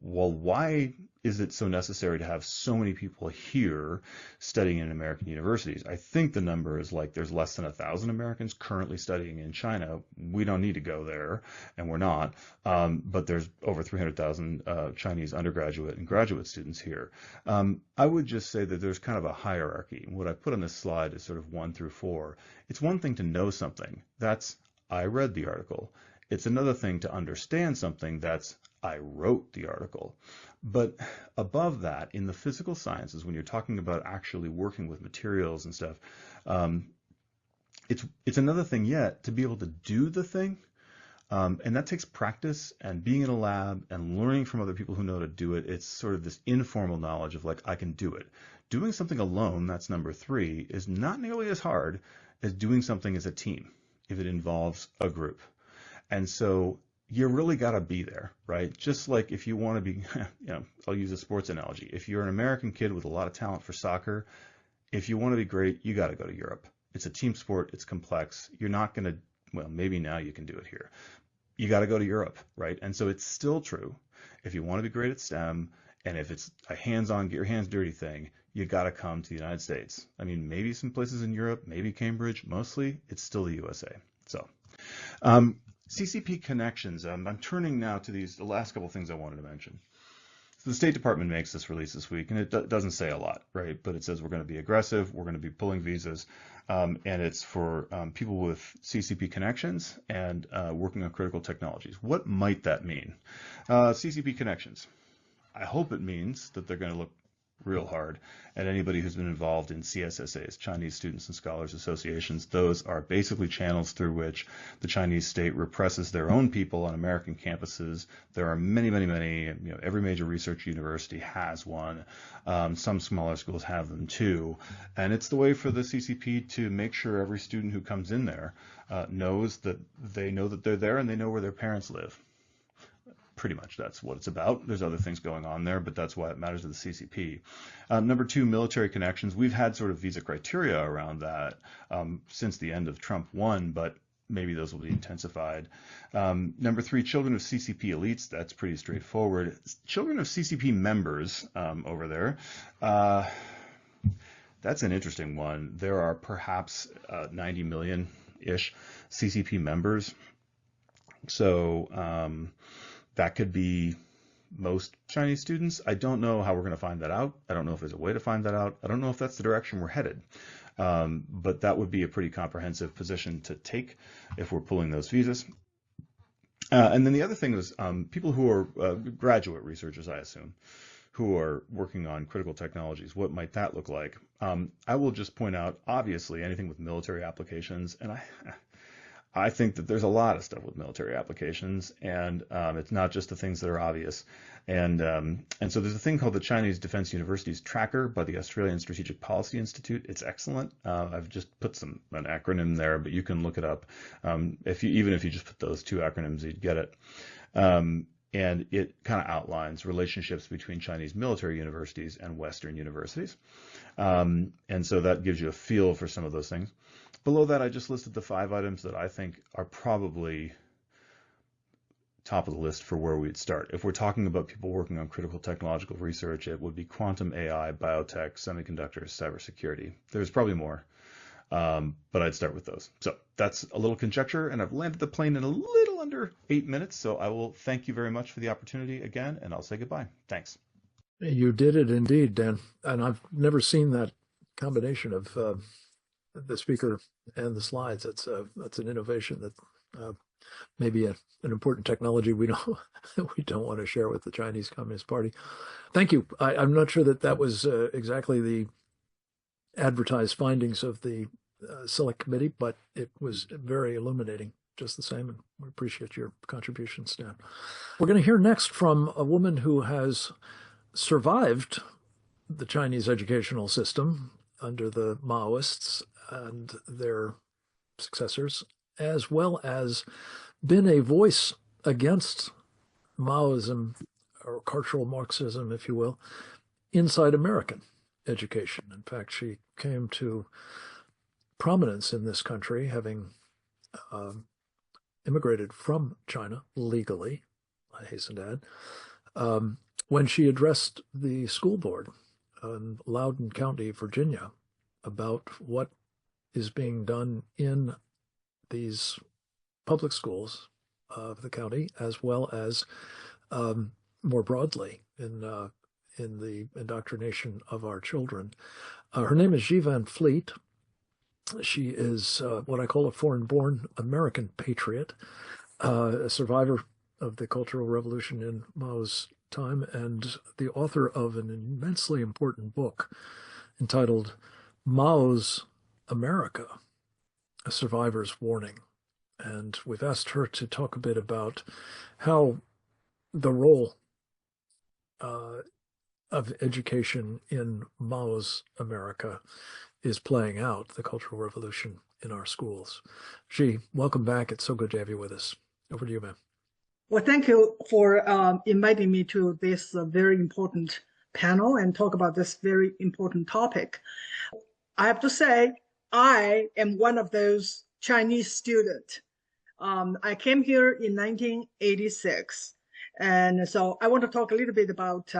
well, why is it so necessary to have so many people here studying in American universities? I think the number is there's less than 1,000 Americans currently studying in China. We don't need to go there, and we're not. But there's over 300,000 Chinese undergraduate and graduate students here. I would just say that there's kind of a hierarchy. What I put on this slide is sort of 1 through 4. It's one thing to know something. That's, I read the article. It's another thing to understand something. That's, I wrote the article. But above that, in the physical sciences, when you're talking about actually working with materials and stuff, it's another thing yet to be able to do the thing. And that takes practice and being in a lab and learning from other people who know how to do it. It's sort of this informal knowledge of I can do it. Doing something alone, that's number 3, is not nearly as hard as doing something as a team if it involves a group. And so you really got to be there, right? Just like if you want to be, I'll use a sports analogy. If you're an American kid with a lot of talent for soccer, if you want to be great, you got to go to Europe. It's a team sport. It's complex. You're not going to, maybe now you can do it here. You got to go to Europe, right? And so it's still true. If you want to be great at STEM, and if it's a hands-on, get your hands dirty thing, you got to come to the United States. I mean, maybe some places in Europe, maybe Cambridge, mostly it's still the USA. So, CCP connections. I'm turning now to the last couple things I wanted to mention. the State Department makes this release this week, and it doesn't say a lot, right? But it says we're going to be aggressive, we're going to be pulling visas, and it's for people with CCP connections and working on critical technologies. What might that mean? CCP connections. I hope it means that they're going to look real hard at anybody who's been involved in CSSAs, Chinese Students and Scholars Associations. Those are basically channels through which the Chinese state represses their own people on American campuses. There are many, many, many, every major research university has one. Some smaller schools have them too. And it's the way for the CCP to make sure every student who comes in there knows that they're there and they know where their parents live. Pretty much that's what it's about. There's other things going on there, but that's why it matters to the CCP. Number two, military connections. We've had sort of visa criteria around that since the end of Trump 1, but maybe those will be intensified. Number three, children of CCP elites. That's pretty straightforward. Children of CCP members over there. That's an interesting one. There are perhaps 90 million-ish CCP members. So that could be most Chinese students. I don't know how we're going to find that out. I don't know if there's a way to find that out. I don't know if that's the direction we're headed. But that would be a pretty comprehensive position to take if we're pulling those visas. And then the other thing is people who are graduate researchers, I assume, who are working on critical technologies. What might that look like? I will just point out, obviously, anything with military applications, and I think that there's a lot of stuff with military applications, and it's not just the things that are obvious. And so there's a thing called the Chinese Defense Universities Tracker by the Australian Strategic Policy Institute. It's excellent. I've just put an acronym there, but you can look it up. Even if you just put those two acronyms, you'd get it. And it kind of outlines relationships between Chinese military universities and Western universities. And so that gives you a feel for some of those things. Below that, I just listed the 5 items that I think are probably top of the list for where we'd start. If we're talking about people working on critical technological research, it would be quantum AI, biotech, semiconductors, cybersecurity. There's probably more, but I'd start with those. So that's a little conjecture, and I've landed the plane in a little under 8 minutes, so I will thank you very much for the opportunity again, and I'll say goodbye. Thanks. You did it indeed, Dan. And I've never seen that combination of the speaker and the slides. That's an innovation that maybe an important technology we don't want to share with the Chinese Communist Party. Thank you. I'm not sure that was exactly the advertised findings of the Select Committee, but it was very illuminating just the same, and we appreciate your contributions, Dan. We're going to hear next from a woman who has survived the Chinese educational system under the Maoists and their successors, as well as been a voice against Maoism, or cultural Marxism, if you will, inside American education. In fact, she came to prominence in this country, having immigrated from China legally, I hasten to add, when she addressed the school board in Loudoun County, Virginia, about what is being done in these public schools of the county, as well as more broadly in the indoctrination of our children. Her name is Ji Van Fleet. She is what I call a foreign-born American patriot, a survivor of the Cultural Revolution in Mao's time, and the author of an immensely important book entitled Mao's America, A Survivor's Warning. And we've asked her to talk a bit about how the role of education in Mao's America is playing out, the Cultural Revolution in our schools. Xi, welcome back. It's so good to have you with us. Over to you, ma'am. Well, thank you for inviting me to this very important panel and talk about this very important topic. I have to say, I am one of those Chinese students. I came here in 1986. And so I want to talk a little bit about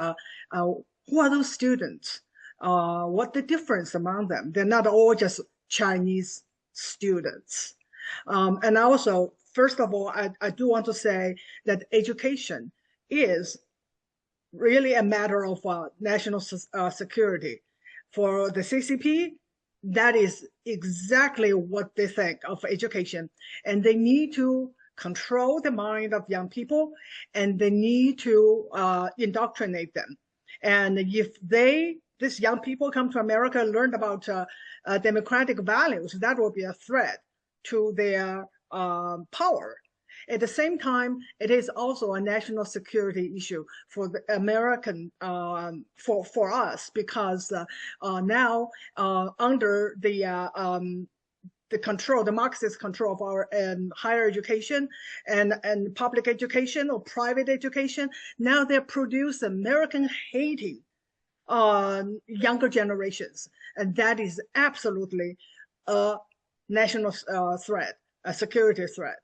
who are those students, what the difference among them. They're not all just Chinese students. And also, first of all, I do want to say that education is really a matter of national security. For the CCP, that is exactly what they think of education. And they need to control the mind of young people, and they need to indoctrinate them. And if these young people come to America and learn about democratic values, that will be a threat to their power. At the same time, it is also a national security issue for the American, for us, because now under the control, the Marxist control of our higher education and public education or private education, now they produce American-hating younger generations, and that is absolutely a national threat, a security threat.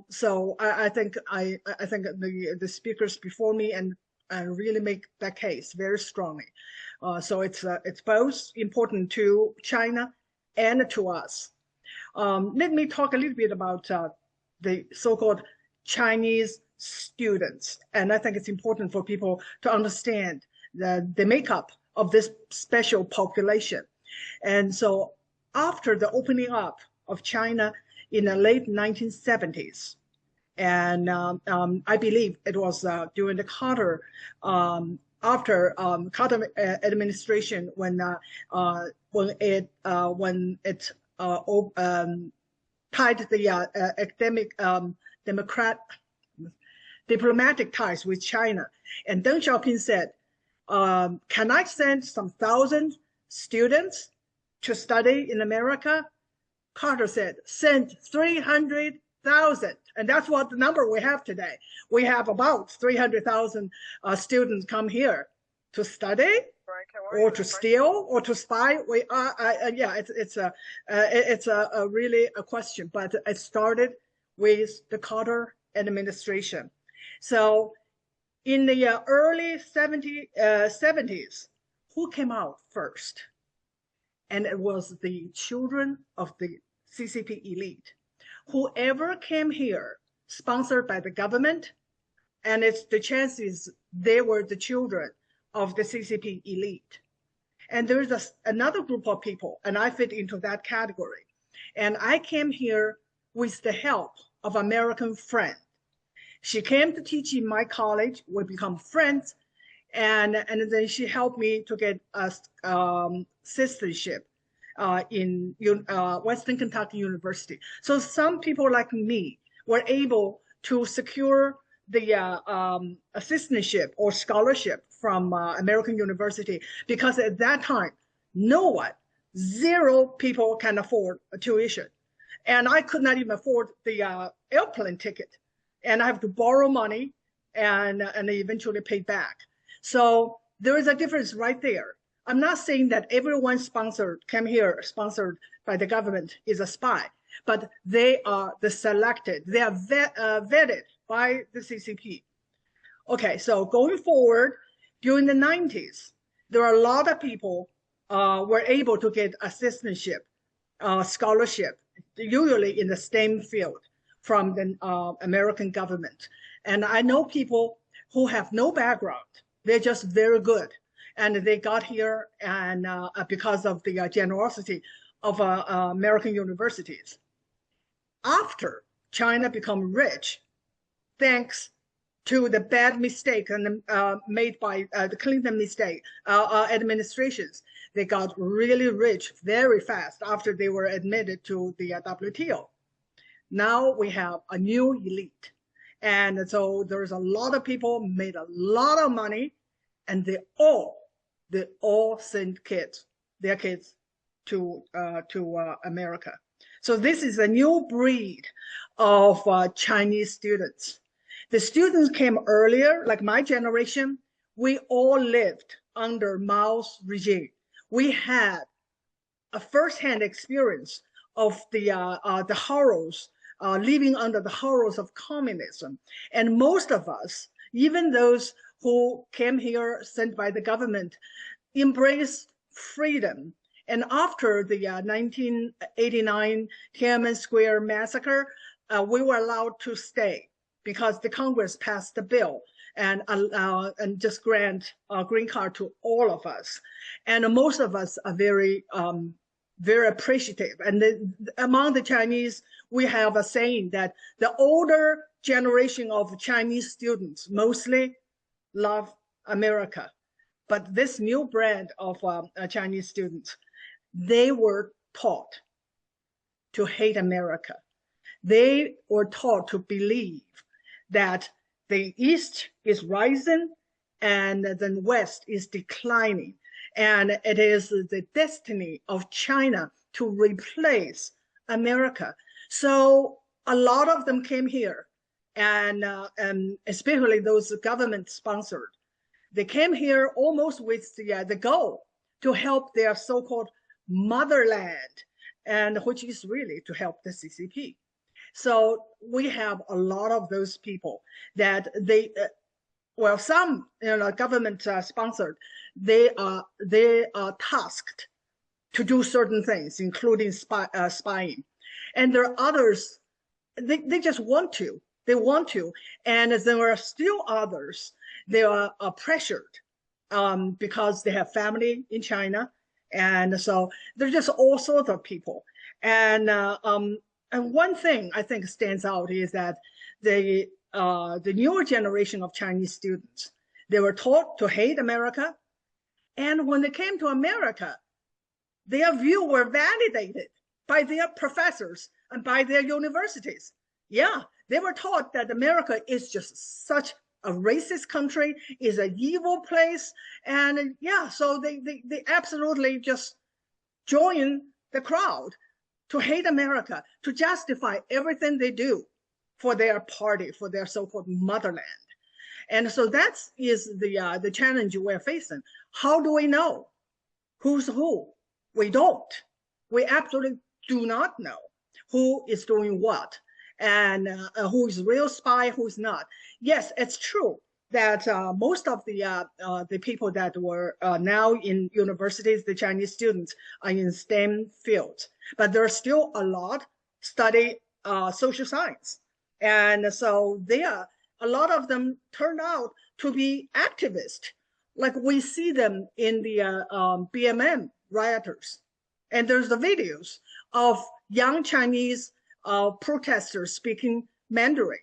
So I think the speakers before me and really make that case very strongly. So it's both important to China and to us. Let me talk a little bit about the so-called Chinese students, and I think it's important for people to understand the makeup of this special population. And so after the opening up of China in the late 1970s, and I believe it was during the Carter, after Carter administration, when it tied the academic diplomatic ties with China, and Deng Xiaoping said, "Can I send some 1,000 students to study in America?" Carter said, "Send 300,000." And that's what the number we have today. We have about 300,000 students come here to study, or to steal, or to spy. Yeah, it's a really a question, but it started with the Carter administration. So in the early 70s, who came out first? And it was the children of the CCP elite. Whoever came here sponsored by the government, and it's the chances they were the children of the CCP elite. And there's another group of people, and I fit into that category. And I came here with the help of an American friend. She came to teach in my college. We become friends. And then she helped me to get a citizenship in Western Kentucky University. So some people like me were able to secure the assistantship or scholarship from American University, because at that time, no one, zero people can afford a tuition. And I could not even afford the airplane ticket. And I have to borrow money and eventually pay back. So there is a difference right there. I'm not saying that everyone came here sponsored by the government is a spy, but they are the selected. They are vetted by the CCP. Okay, so going forward, during the 90s, there are a lot of people were able to get assistantship, scholarship, usually in the STEM field from the American government. And I know people who have no background. They're just very good. And they got here and because of the generosity of American universities. After China became rich, thanks to the bad mistake and made by the Clinton administrations, they got really rich very fast after they were admitted to the WTO. Now we have a new elite. And so there's a lot of people made a lot of money, and they all send their kids to America. So this is a new breed of Chinese students. The students came earlier, like my generation. We all lived under Mao's regime. We had a firsthand experience of the horrors, living under the horrors of communism. And most of us, even those who came here sent by the government, embraced freedom. And after the 1989 Tiananmen Square massacre, we were allowed to stay because the Congress passed the bill. and allow and just grant a green card to all of us. And most of us are very appreciative. And among the Chinese, we have a saying that the older generation of Chinese students mostly love America. But this new brand of Chinese students, they were taught to hate America. They were taught to believe that the East is rising and the West is declining. And it is the destiny of China to replace America. So a lot of them came here, and especially those government sponsored. They came here almost with the goal to help their so-called motherland, and which is really to help the CCP. So we have a lot of those people that they, well, some government sponsored, they are tasked to do certain things, including spying, and there are others they just want to. They want to, and there are still others. They are pressured because they have family in China, and so there's just all sorts of people. And one thing I think stands out is that the newer generation of Chinese students, they were taught to hate America, and when they came to America, their view were validated by their professors and by their universities. Yeah, they were taught that America is just such a racist country, is an evil place, and yeah, so they absolutely just join the crowd to hate America, to justify everything they do for their party, for their so-called motherland. And so that is the challenge we're facing. How do we know who's who? We don't. We absolutely do not know who is doing what, and who is real spy, who's not. Yes, it's true that most of the people that were now in universities, the Chinese students, are in STEM fields, but there are still a lot study social science, and so a lot of them turned out to be activists, like we see them in the BMM rioters, and there's the videos of young Chinese protesters speaking Mandarin.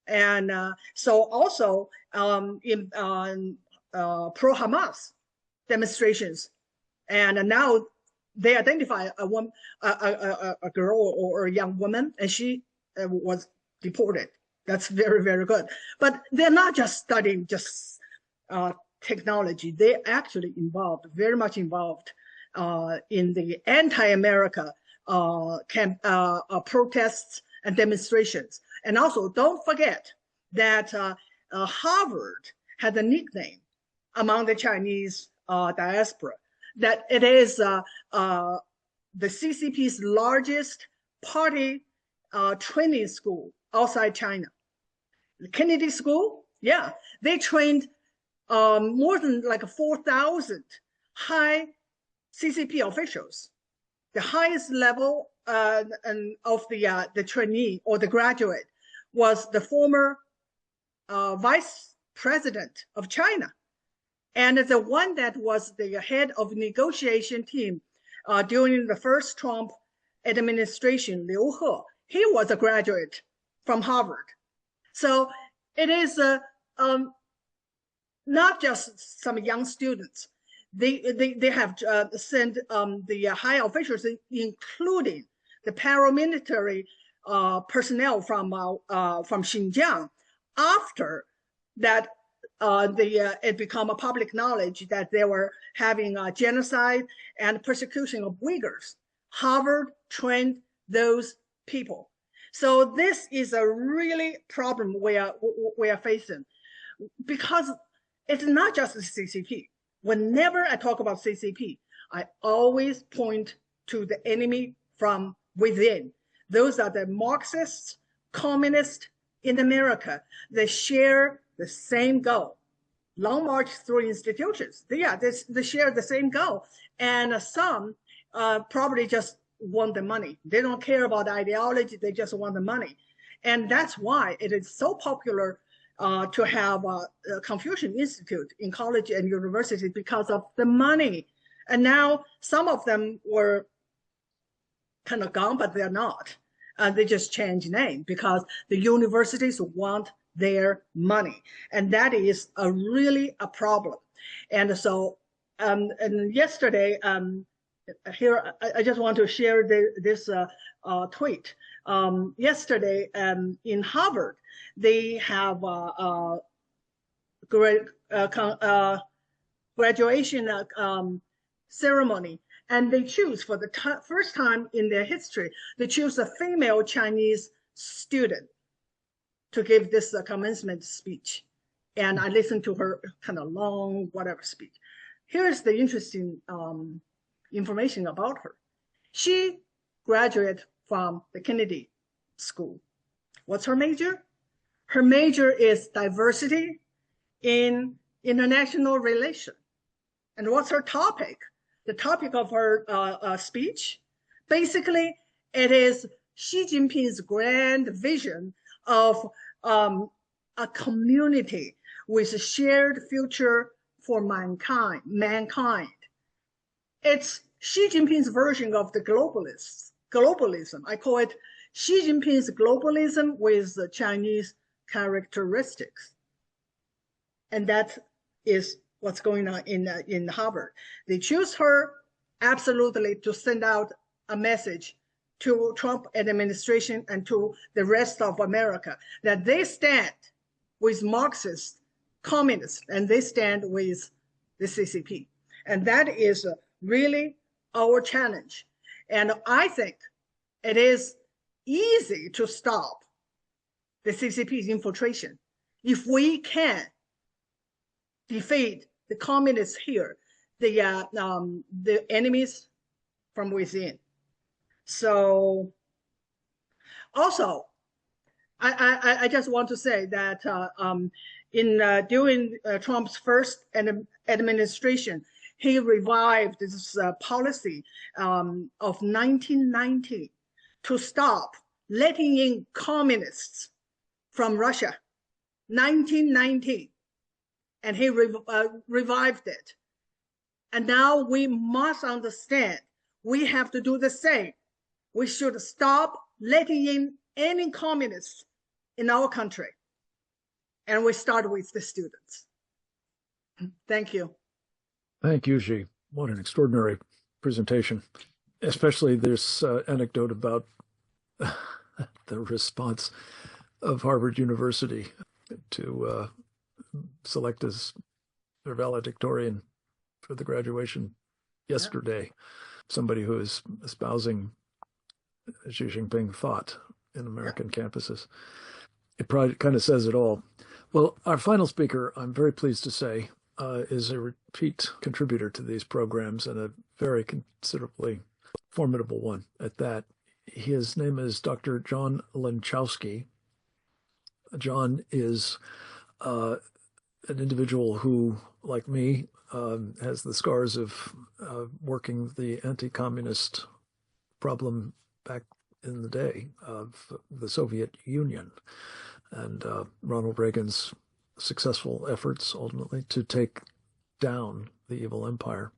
And so also in pro-Hamas demonstrations, and now they identify a girl or a young woman, and she was deported. That's very, very good. But they're not just studying just technology. They're actually involved, very much involved in the anti-America protests and demonstrations. And also, don't forget that Harvard had a nickname among the Chinese diaspora, that it is the CCP's largest party training school outside China. The Kennedy School, yeah, they trained more than like 4,000 high CCP officials. The highest level of the trainee or the graduate was the former vice president of China, and the one that was the head of negotiation team during the first Trump administration, Liu He. He was a graduate from Harvard. So it is not just some young students. They have sent the high officials, including the paramilitary personnel from Xinjiang. After that, it became a public knowledge that they were having genocide and persecution of Uyghurs. Harvard trained those people. So this is a really problem we are facing, because it's not just the CCP. Whenever I talk about CCP, I always point to the enemy from within. Those are the Marxists, communists in America. They share the same goal. Long march through institutions. They share the same goal. And some probably just want the money. They don't care about ideology. They just want the money. And that's why it is so popular to have a Confucius Institute in college and university because of the money. And now some of them were kind of gone, but they're not. They just changed name because the universities want their money. And that is really a problem. And so, and yesterday, here, I just want to share this tweet. Yesterday in Harvard, they have a graduation ceremony, and they choose for the first time in their history, they choose a female Chinese student to give this commencement speech. And I listened to her kind of long, whatever speech. Here's the interesting information about her. She graduated from the Kennedy School. What's her major? Her major is diversity in international relations. And what's her topic? The topic of her speech, basically, it is Xi Jinping's grand vision of a community with a shared future for mankind. It's Xi Jinping's version of the globalism. I call it Xi Jinping's globalism with the Chinese characteristics. And that is what's going on in Harvard. They choose her absolutely to send out a message to Trump administration and to the rest of America that they stand with Marxist communists and they stand with the CCP. And that is really our challenge. And I think it is easy to stop the CCP's infiltration if we can defeat the communists here, the enemies from within. So also, I just want to say that during Trump's first administration, he revived this policy of 1990 to stop letting in communists from Russia. 1990. And he revived it. And now we must understand we have to do the same. We should stop letting in any communists in our country. And we start with the students. Thank you. Thank you, Xi. What an extraordinary presentation, especially this anecdote about the response of Harvard University to select as their valedictorian for the graduation yesterday, somebody who is espousing Xi Jinping thought in American campuses. It probably kind of says it all. Well, our final speaker, I'm very pleased to say, is a repeat contributor to these programs and a very considerably formidable one at that. His name is Dr. John Lenczowski. John is an individual who, like me, has the scars of working the anti-communist problem back in the day of the Soviet Union and Ronald Reagan's successful efforts ultimately to take down the evil empire.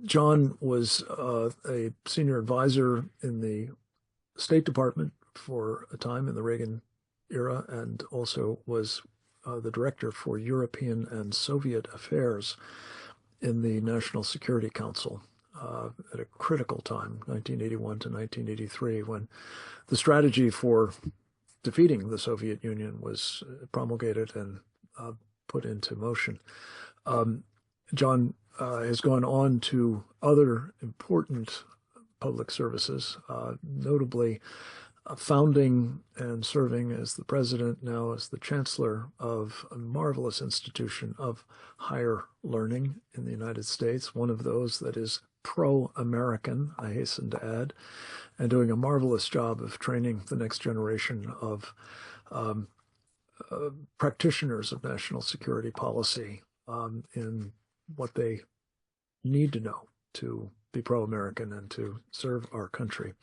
John was a senior advisor in the State Department for a time in the Reagan era and also was the director for European and Soviet affairs in the National Security Council at a critical time, 1981 to 1983, when the strategy for defeating the Soviet Union was promulgated and put into motion. John has gone on to other important public services, notably founding and serving as the president, now as the chancellor of a marvelous institution of higher learning in the United States, one of those that is pro-American, I hasten to add, and doing a marvelous job of training the next generation of practitioners of national security policy in what they need to know to be pro-American and to serve our country.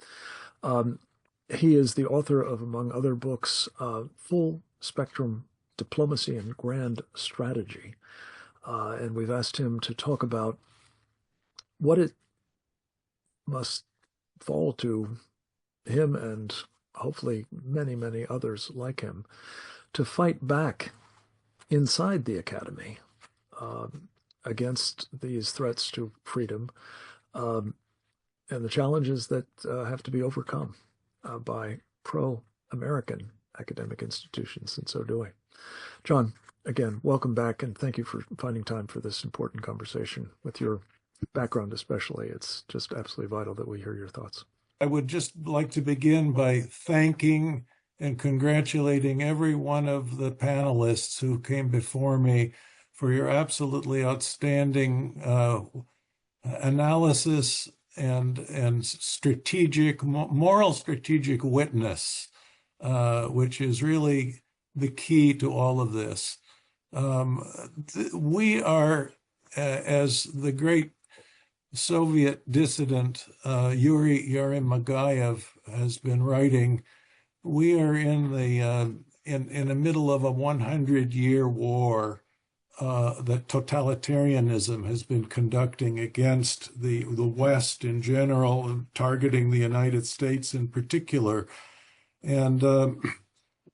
He is the author of, among other books, Full Spectrum diplomacy and grand strategy. And we've asked him to talk about what it must fall to him and hopefully many, many others like him to fight back inside the academy against these threats to freedom and the challenges that have to be overcome by pro-American academic institutions in so doing. John, again, welcome back, and thank you for finding time for this important conversation. With your background especially, it's just absolutely vital that we hear your thoughts. I would just like to begin by thanking and congratulating every one of the panelists who came before me for your absolutely outstanding analysis and strategic, moral strategic witness, which is really the key to all of this. We are, as the great Soviet dissident Yuri Yermagayev has been writing, we are in the middle of a 100-year war that totalitarianism has been conducting against the West in general, targeting the United States in particular. And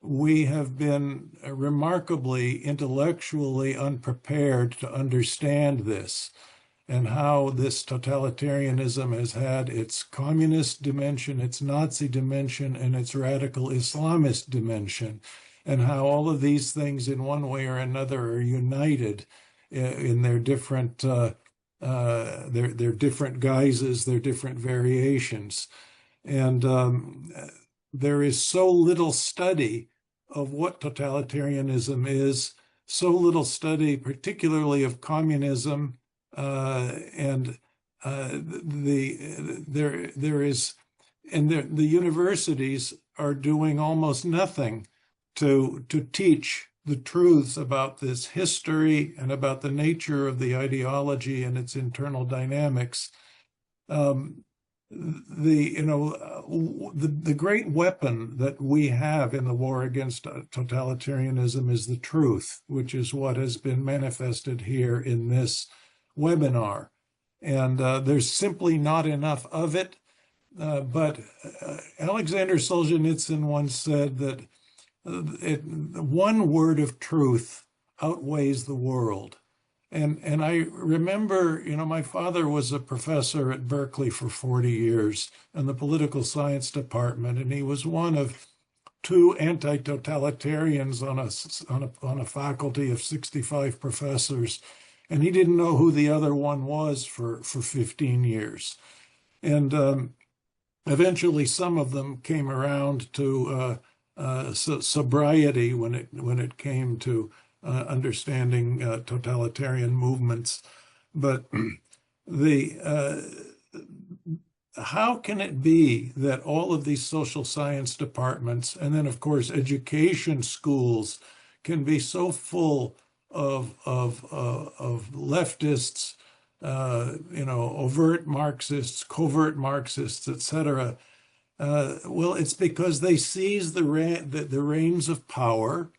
we have been remarkably intellectually unprepared to understand this, and how this totalitarianism has had its communist dimension, its Nazi dimension, and its radical Islamist dimension, and how all of these things in one way or another are united in their different their different guises, their different variations. And there is so little study of what totalitarianism is, so little study particularly of communism, the universities are doing almost nothing to teach the truths about this history and about the nature of the ideology and its internal dynamics. The great weapon that we have in the war against totalitarianism is the truth, which is what has been manifested here in this webinar. And there's simply not enough of it. But Alexander Solzhenitsyn once said that one word of truth outweighs the world. And I remember, my father was a professor at Berkeley for 40 years in the political science department, and he was one of two anti-totalitarians on a faculty of 65 professors. And he didn't know who the other one was for 15 years. And eventually some of them came around to sobriety when it came to understanding totalitarian movements. But how can it be that all of these social science departments, and then of course education schools, can be so full of leftists, overt Marxists, covert Marxists, etc.? Well, it's because they seize the reins of power.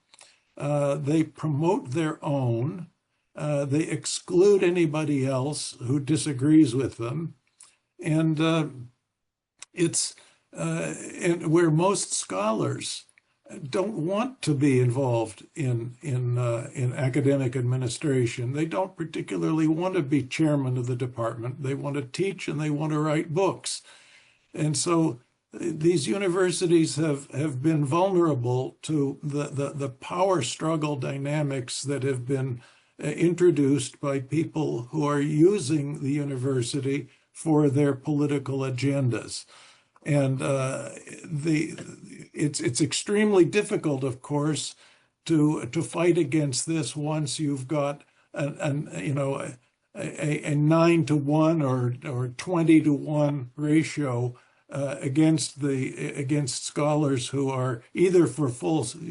They promote their own. They exclude anybody else who disagrees with them, and where most scholars don't want to be involved in academic administration. They don't particularly want to be chairman of the department. They want to teach and they want to write books. And so these universities have been vulnerable to the power struggle dynamics that have been introduced by people who are using the university for their political agendas. And it's extremely difficult, of course, to fight against this once you've got a 9-to-1 or 20-to-1 ratio against scholars who are either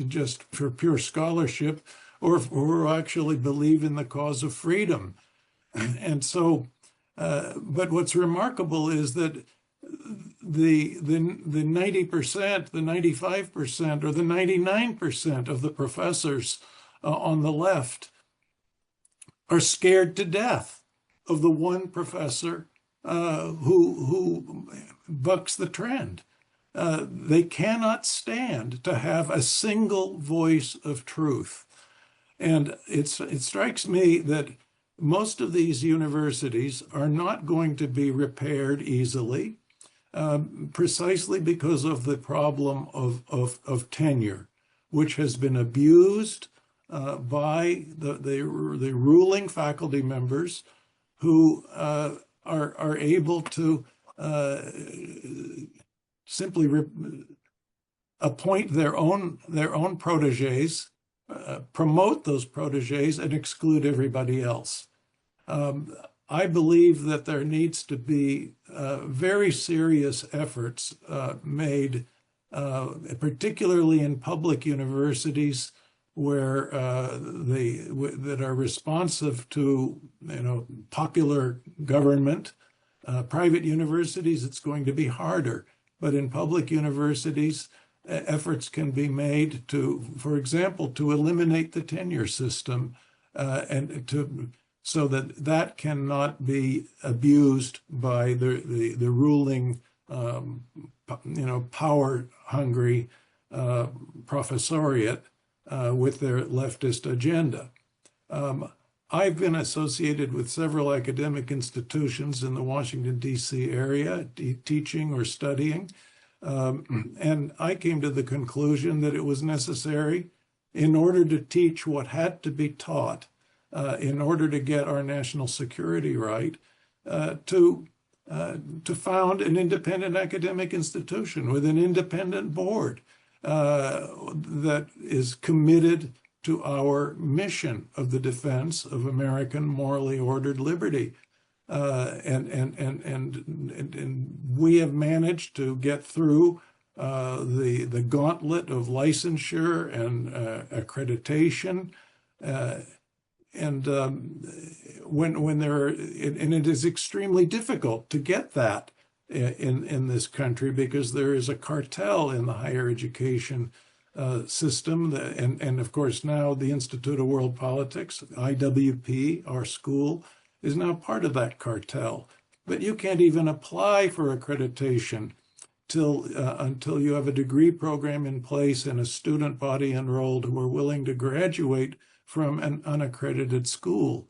just for pure scholarship or who actually believe in the cause of freedom. And so, but what's remarkable is that the 90%, the 95%, or the 99% of the professors on the left are scared to death of the one professor who bucks the trend. They cannot stand to have a single voice of truth. And it strikes me that most of these universities are not going to be repaired easily, precisely because of the problem of tenure, which has been abused by the ruling faculty members who are able to simply appoint their own proteges, promote those proteges, and exclude everybody else. I believe that there needs to be very serious efforts made, particularly in public universities, where that are responsive to popular government. Private universities, it's going to be harder, but in public universities, efforts can be made to, for example, to eliminate the tenure system, so that cannot be abused by the ruling, power-hungry professoriate with their leftist agenda. I've been associated with several academic institutions in the Washington, D.C. area, teaching or studying, and I came to the conclusion that it was necessary, in order to teach what had to be taught, in order to get our national security right, to found an independent academic institution with an independent board that is committed to our mission of the defense of American morally ordered liberty. And we have managed to get through the gauntlet of licensure and accreditation, when there are, and it is extremely difficult to get that in this country, because there is a cartel in the higher education system, and of course now the Institute of World Politics, IWP, our school, is now part of that cartel. But you can't even apply for accreditation until you have a degree program in place and a student body enrolled who are willing to graduate from an unaccredited school.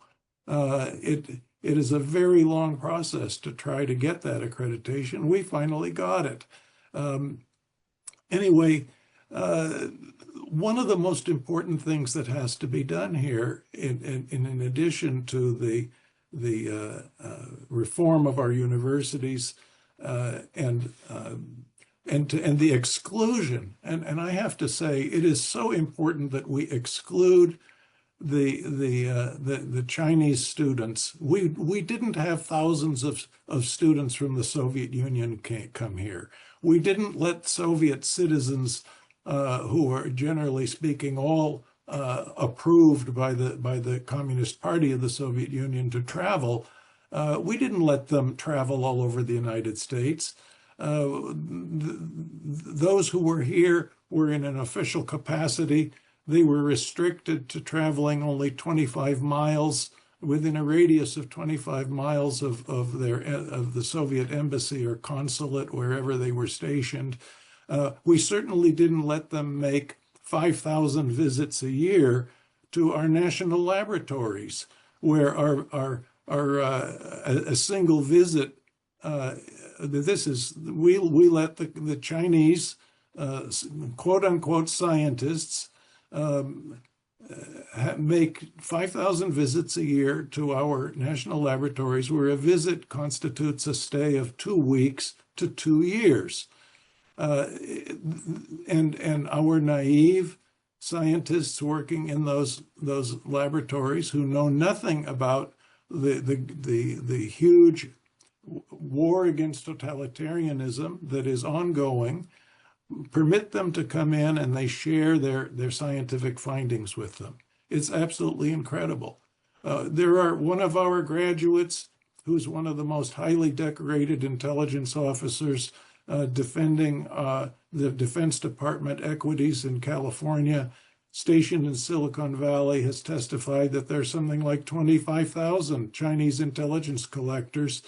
It is a very long process to try to get that accreditation. We finally got it. Anyway, one of the most important things that has to be done here, in addition to the reform of our universities and the exclusion, and I have to say it is so important that we exclude the Chinese students. We didn't have thousands of students from the Soviet Union come here. We didn't let Soviet citizens who are generally speaking all approved by the Communist Party of the Soviet Union to travel. We didn't let them travel all over the United States. Those who were here were in an official capacity. They were restricted to traveling only 25 miles within a radius of 25 miles of the Soviet embassy or consulate, wherever they were stationed. We certainly didn't let them make 5,000 visits a year to our national laboratories, where a single visit. We let the Chinese quote unquote scientists make 5,000 visits a year to our national laboratories, where a visit constitutes a stay of 2 weeks to 2 years. And our naive scientists working in those laboratories, who know nothing about the huge war against totalitarianism that is ongoing, permit them to come in, and they share their scientific findings with them. It's absolutely incredible. There are one of our graduates, who's one of the most highly decorated intelligence officers defending the Defense Department equities in California. stationed in Silicon Valley has testified that there's something like 25,000 Chinese intelligence collectors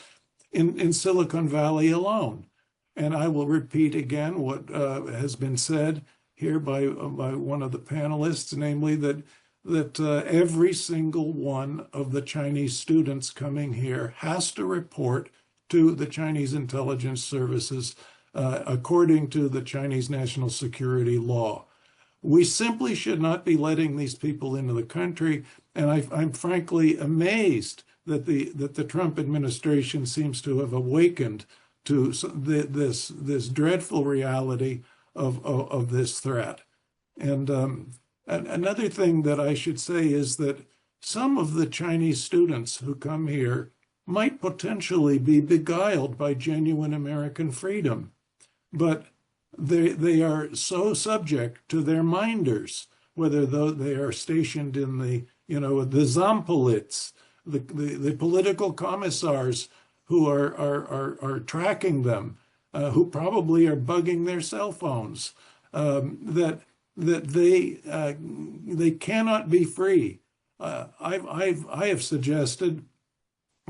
in Silicon Valley alone. And I will repeat again what has been said here by one of the panelists, namely that every single one of the Chinese students coming here has to report to the Chinese intelligence services according to the Chinese national security law. We simply should not be letting these people into the country, and I'm frankly amazed that the Trump administration seems to have awakened to this dreadful reality of this threat. And another thing that I should say is that some of the Chinese students who come here might potentially be beguiled by genuine American freedom, but they are so subject to their minders, whether they are stationed in the Zampolits, the political commissars who are tracking them, who probably are bugging their cell phones, that they cannot be free. I have suggested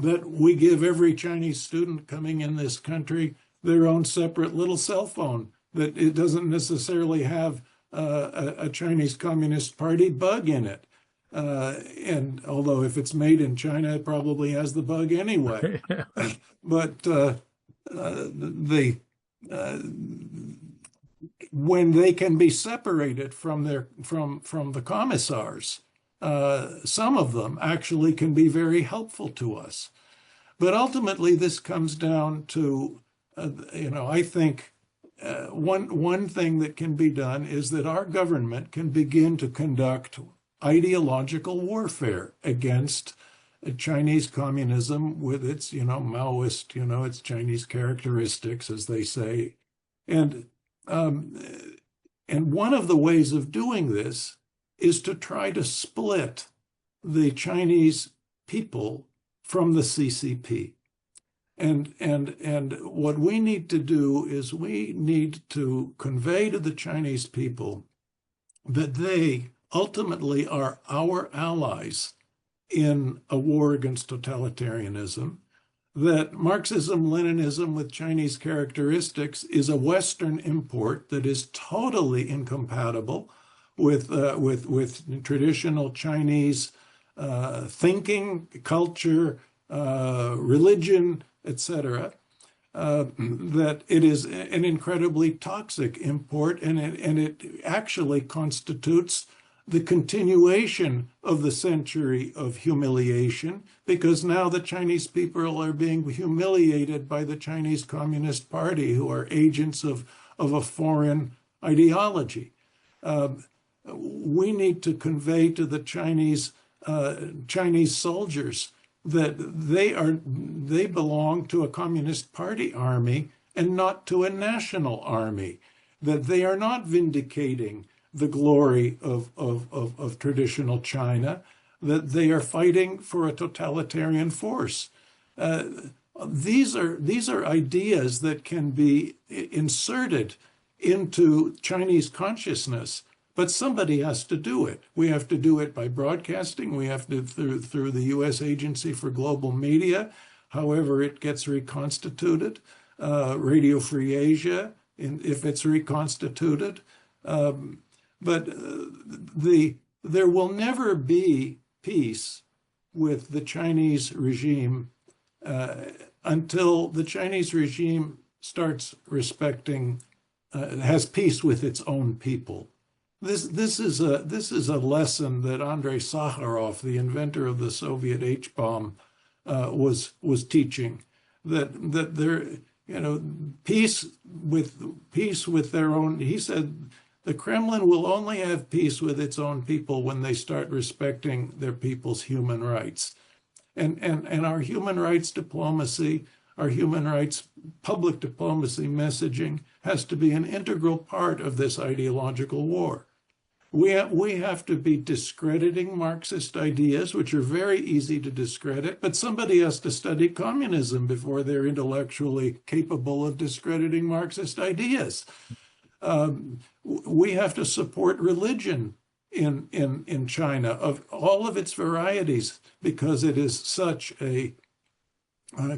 that we give every Chinese student coming in this country their own separate little cell phone, that it doesn't necessarily have a Chinese Communist Party bug in it. And although if it's made in China, it probably has the bug anyway. But when they can be separated from the commissars, some of them actually can be very helpful to us. But ultimately, this comes down to, I think one thing that can be done is that our government can begin to conduct ideological warfare against Chinese communism with its, Maoist, its Chinese characteristics, as they say. And one of the ways of doing this is to try to split the Chinese people from the CCP. And what we need to do is we need to convey to the Chinese people that they ultimately are our allies in a war against totalitarianism, that Marxism-Leninism with Chinese characteristics is a Western import that is totally incompatible with traditional Chinese thinking, culture, religion, etc., that it is an incredibly toxic import, and it actually constitutes the continuation of the century of humiliation, because now the Chinese people are being humiliated by the Chinese Communist Party, who are agents of a foreign ideology. We need to convey to the Chinese soldiers that they belong to a Communist Party army and not to a national army, that they are not vindicating the glory of traditional China, that they are fighting for a totalitarian force. These are ideas that can be inserted into Chinese consciousness, but somebody has to do it. We have to do it by broadcasting. We have to through the U.S. Agency for Global Media, however it gets reconstituted, Radio Free Asia, if it's reconstituted. But there will never be peace with the Chinese regime until the Chinese regime starts respecting, has peace with its own people. This is a lesson that Andrei Sakharov, the inventor of the Soviet H-bomb, was teaching. That there, peace with their own. He said the Kremlin will only have peace with its own people when they start respecting their people's human rights, and our human rights diplomacy, our human rights public diplomacy messaging has to be an integral part of this ideological war. We have to be discrediting Marxist ideas, which are very easy to discredit, but somebody has to study communism before they're intellectually capable of discrediting Marxist ideas. We have to support religion in China of all of its varieties, because it is such a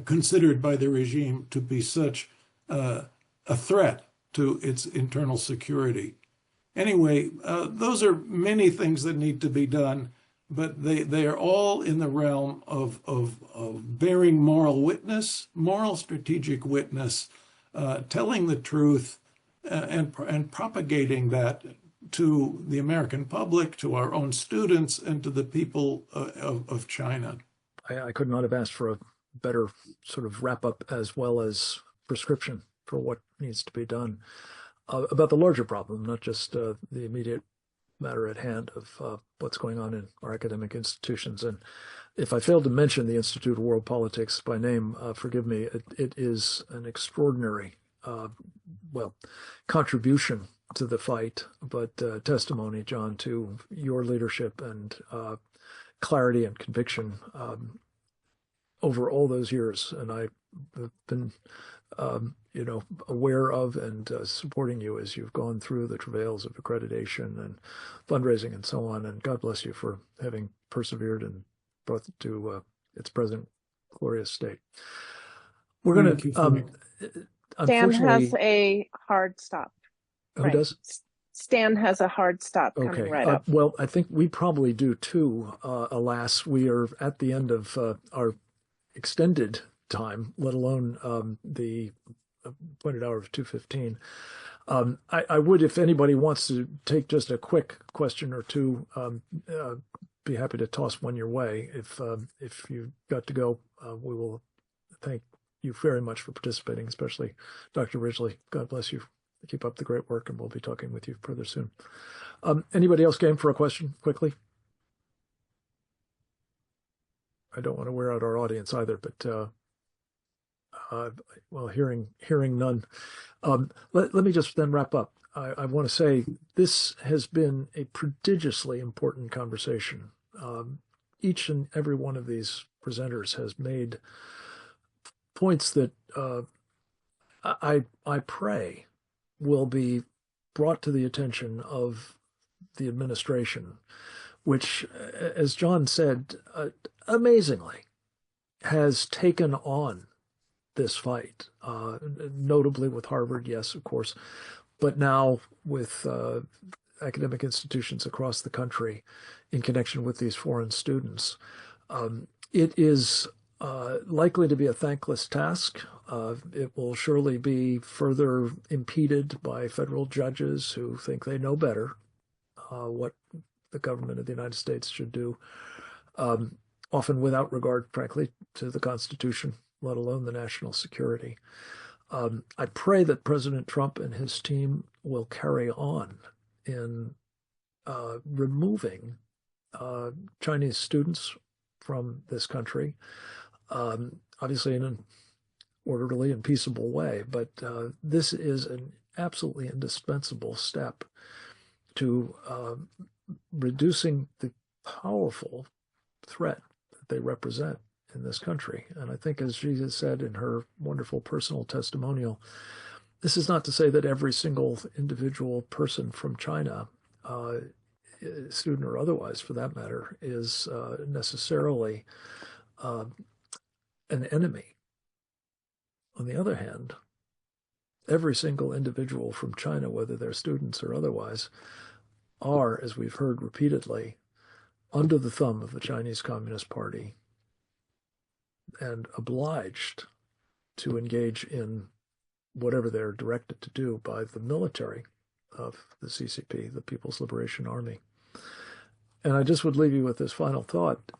considered by the regime to be such a threat to its internal security. Anyway, those are many things that need to be done, but they are all in the realm of bearing moral witness, moral strategic witness, telling the truth, and propagating that to the American public, to our own students, and to the people of China. I could not have asked for a better sort of wrap up as well as prescription for what needs to be done about the larger problem, not just the immediate matter at hand of what's going on in our academic institutions. And if I failed to mention the Institute of World Politics by name, forgive me. It is an extraordinary, contribution to the fight, but testimony, John, to your leadership and clarity and conviction over all those years. And I've been, aware of and supporting you as you've gone through the travails of accreditation and fundraising and so on. And God bless you for having persevered and brought it to its present glorious state. We're going to, Stan has a hard stop. Who right. does? Stan has a hard stop coming right up. Well, I think we probably do too. Alas, we are at the end of our extended time, let alone the appointed hour of 2:15. I would, if anybody wants to take just a quick question or two, be happy to toss one your way. If you've got to go, we will thank you very much for participating, especially Dr. Ridgely. God bless you. Keep up the great work, and we'll be talking with you further soon. Anybody else game for a question quickly? I don't want to wear out our audience either, but hearing none. Let me just then wrap up. I want to say this has been a prodigiously important conversation. Each and every one of these presenters has made points that I pray will be brought to the attention of the administration, which, as John said, amazingly, has taken on this fight, notably with Harvard, yes, of course, but now with academic institutions across the country in connection with these foreign students. It is likely to be a thankless task. It will surely be further impeded by federal judges who think they know better what the government of the United States should do, often without regard, frankly, to the Constitution, let alone the national security. I pray that President Trump and his team will carry on in removing Chinese students from this country, obviously in an orderly and peaceable way. But this is an absolutely indispensable step to reducing the powerful threat that they represent in this country. And I think, as Jesus said in her wonderful personal testimonial, this is not to say that every single individual person from China, student or otherwise for that matter, is necessarily an enemy. On the other hand, every single individual from China, whether they're students or otherwise, are, as we've heard repeatedly, under the thumb of the Chinese Communist Party and obliged to engage in whatever they're directed to do by the military of the CCP, the People's Liberation Army. And I just would leave you with this final thought.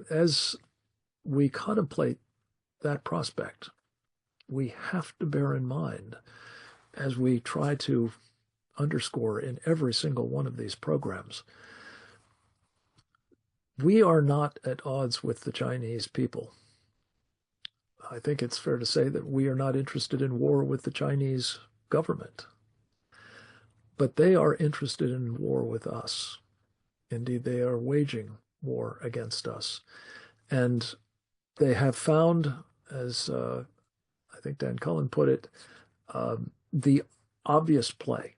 As we contemplate that prospect, we have to bear in mind, as we try to underscore in every single one of these programs, we are not at odds with the Chinese people. I think it's fair to say that we are not interested in war with the Chinese government, but they are interested in war with us. Indeed, they are waging war against us. And they have found, as I think Dan Cullen put it, the obvious play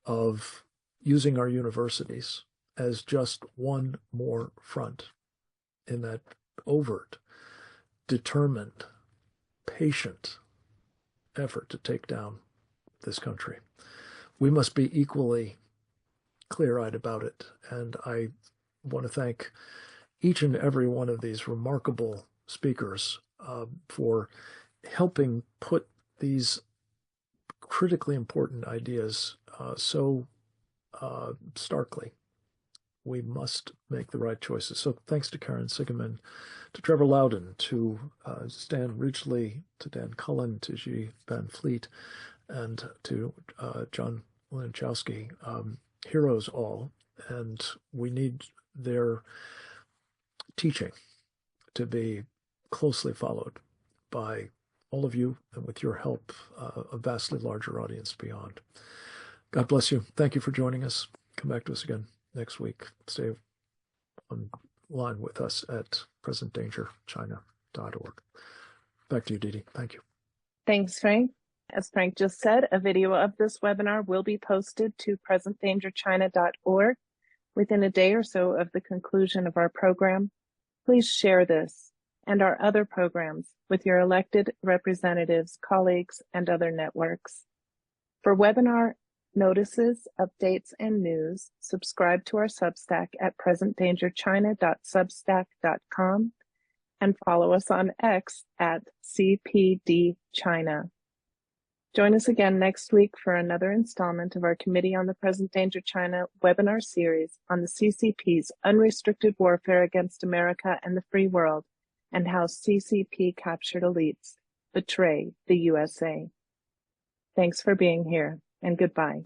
of using our universities as just one more front in that overt, determined, patient effort to take down this country. We must be equally clear-eyed about it. And I want to thank each and every one of these remarkable speakers for helping put these critically important ideas so starkly. We must make the right choices. So thanks to Karen Sigeman, to Trevor Loudon, to Stan Ridgely, to Dan Cullen, to G. Van Fleet, and to John Lynchowski. Heroes all, and we need their teaching to be closely followed by all of you, and with your help, a vastly larger audience beyond. God bless you. Thank you for joining us. Come back to us again next week. Stay online with us at presentdangerchina.org. Back to you, Dee Dee. Thank you. Thanks, Frank. As Frank just said, a video of this webinar will be posted to presentdangerchina.org within a day or so of the conclusion of our program. Please share this and our other programs with your elected representatives, colleagues, and other networks. For webinar notices, updates, and news, subscribe to our Substack at presentdangerchina.substack.com and follow us on X at CPD China. Join us again next week for another installment of our Committee on the Present Danger China webinar series on the CCP's unrestricted warfare against America and the free world, and how CCP captured elites betray the USA. Thanks for being here, and goodbye.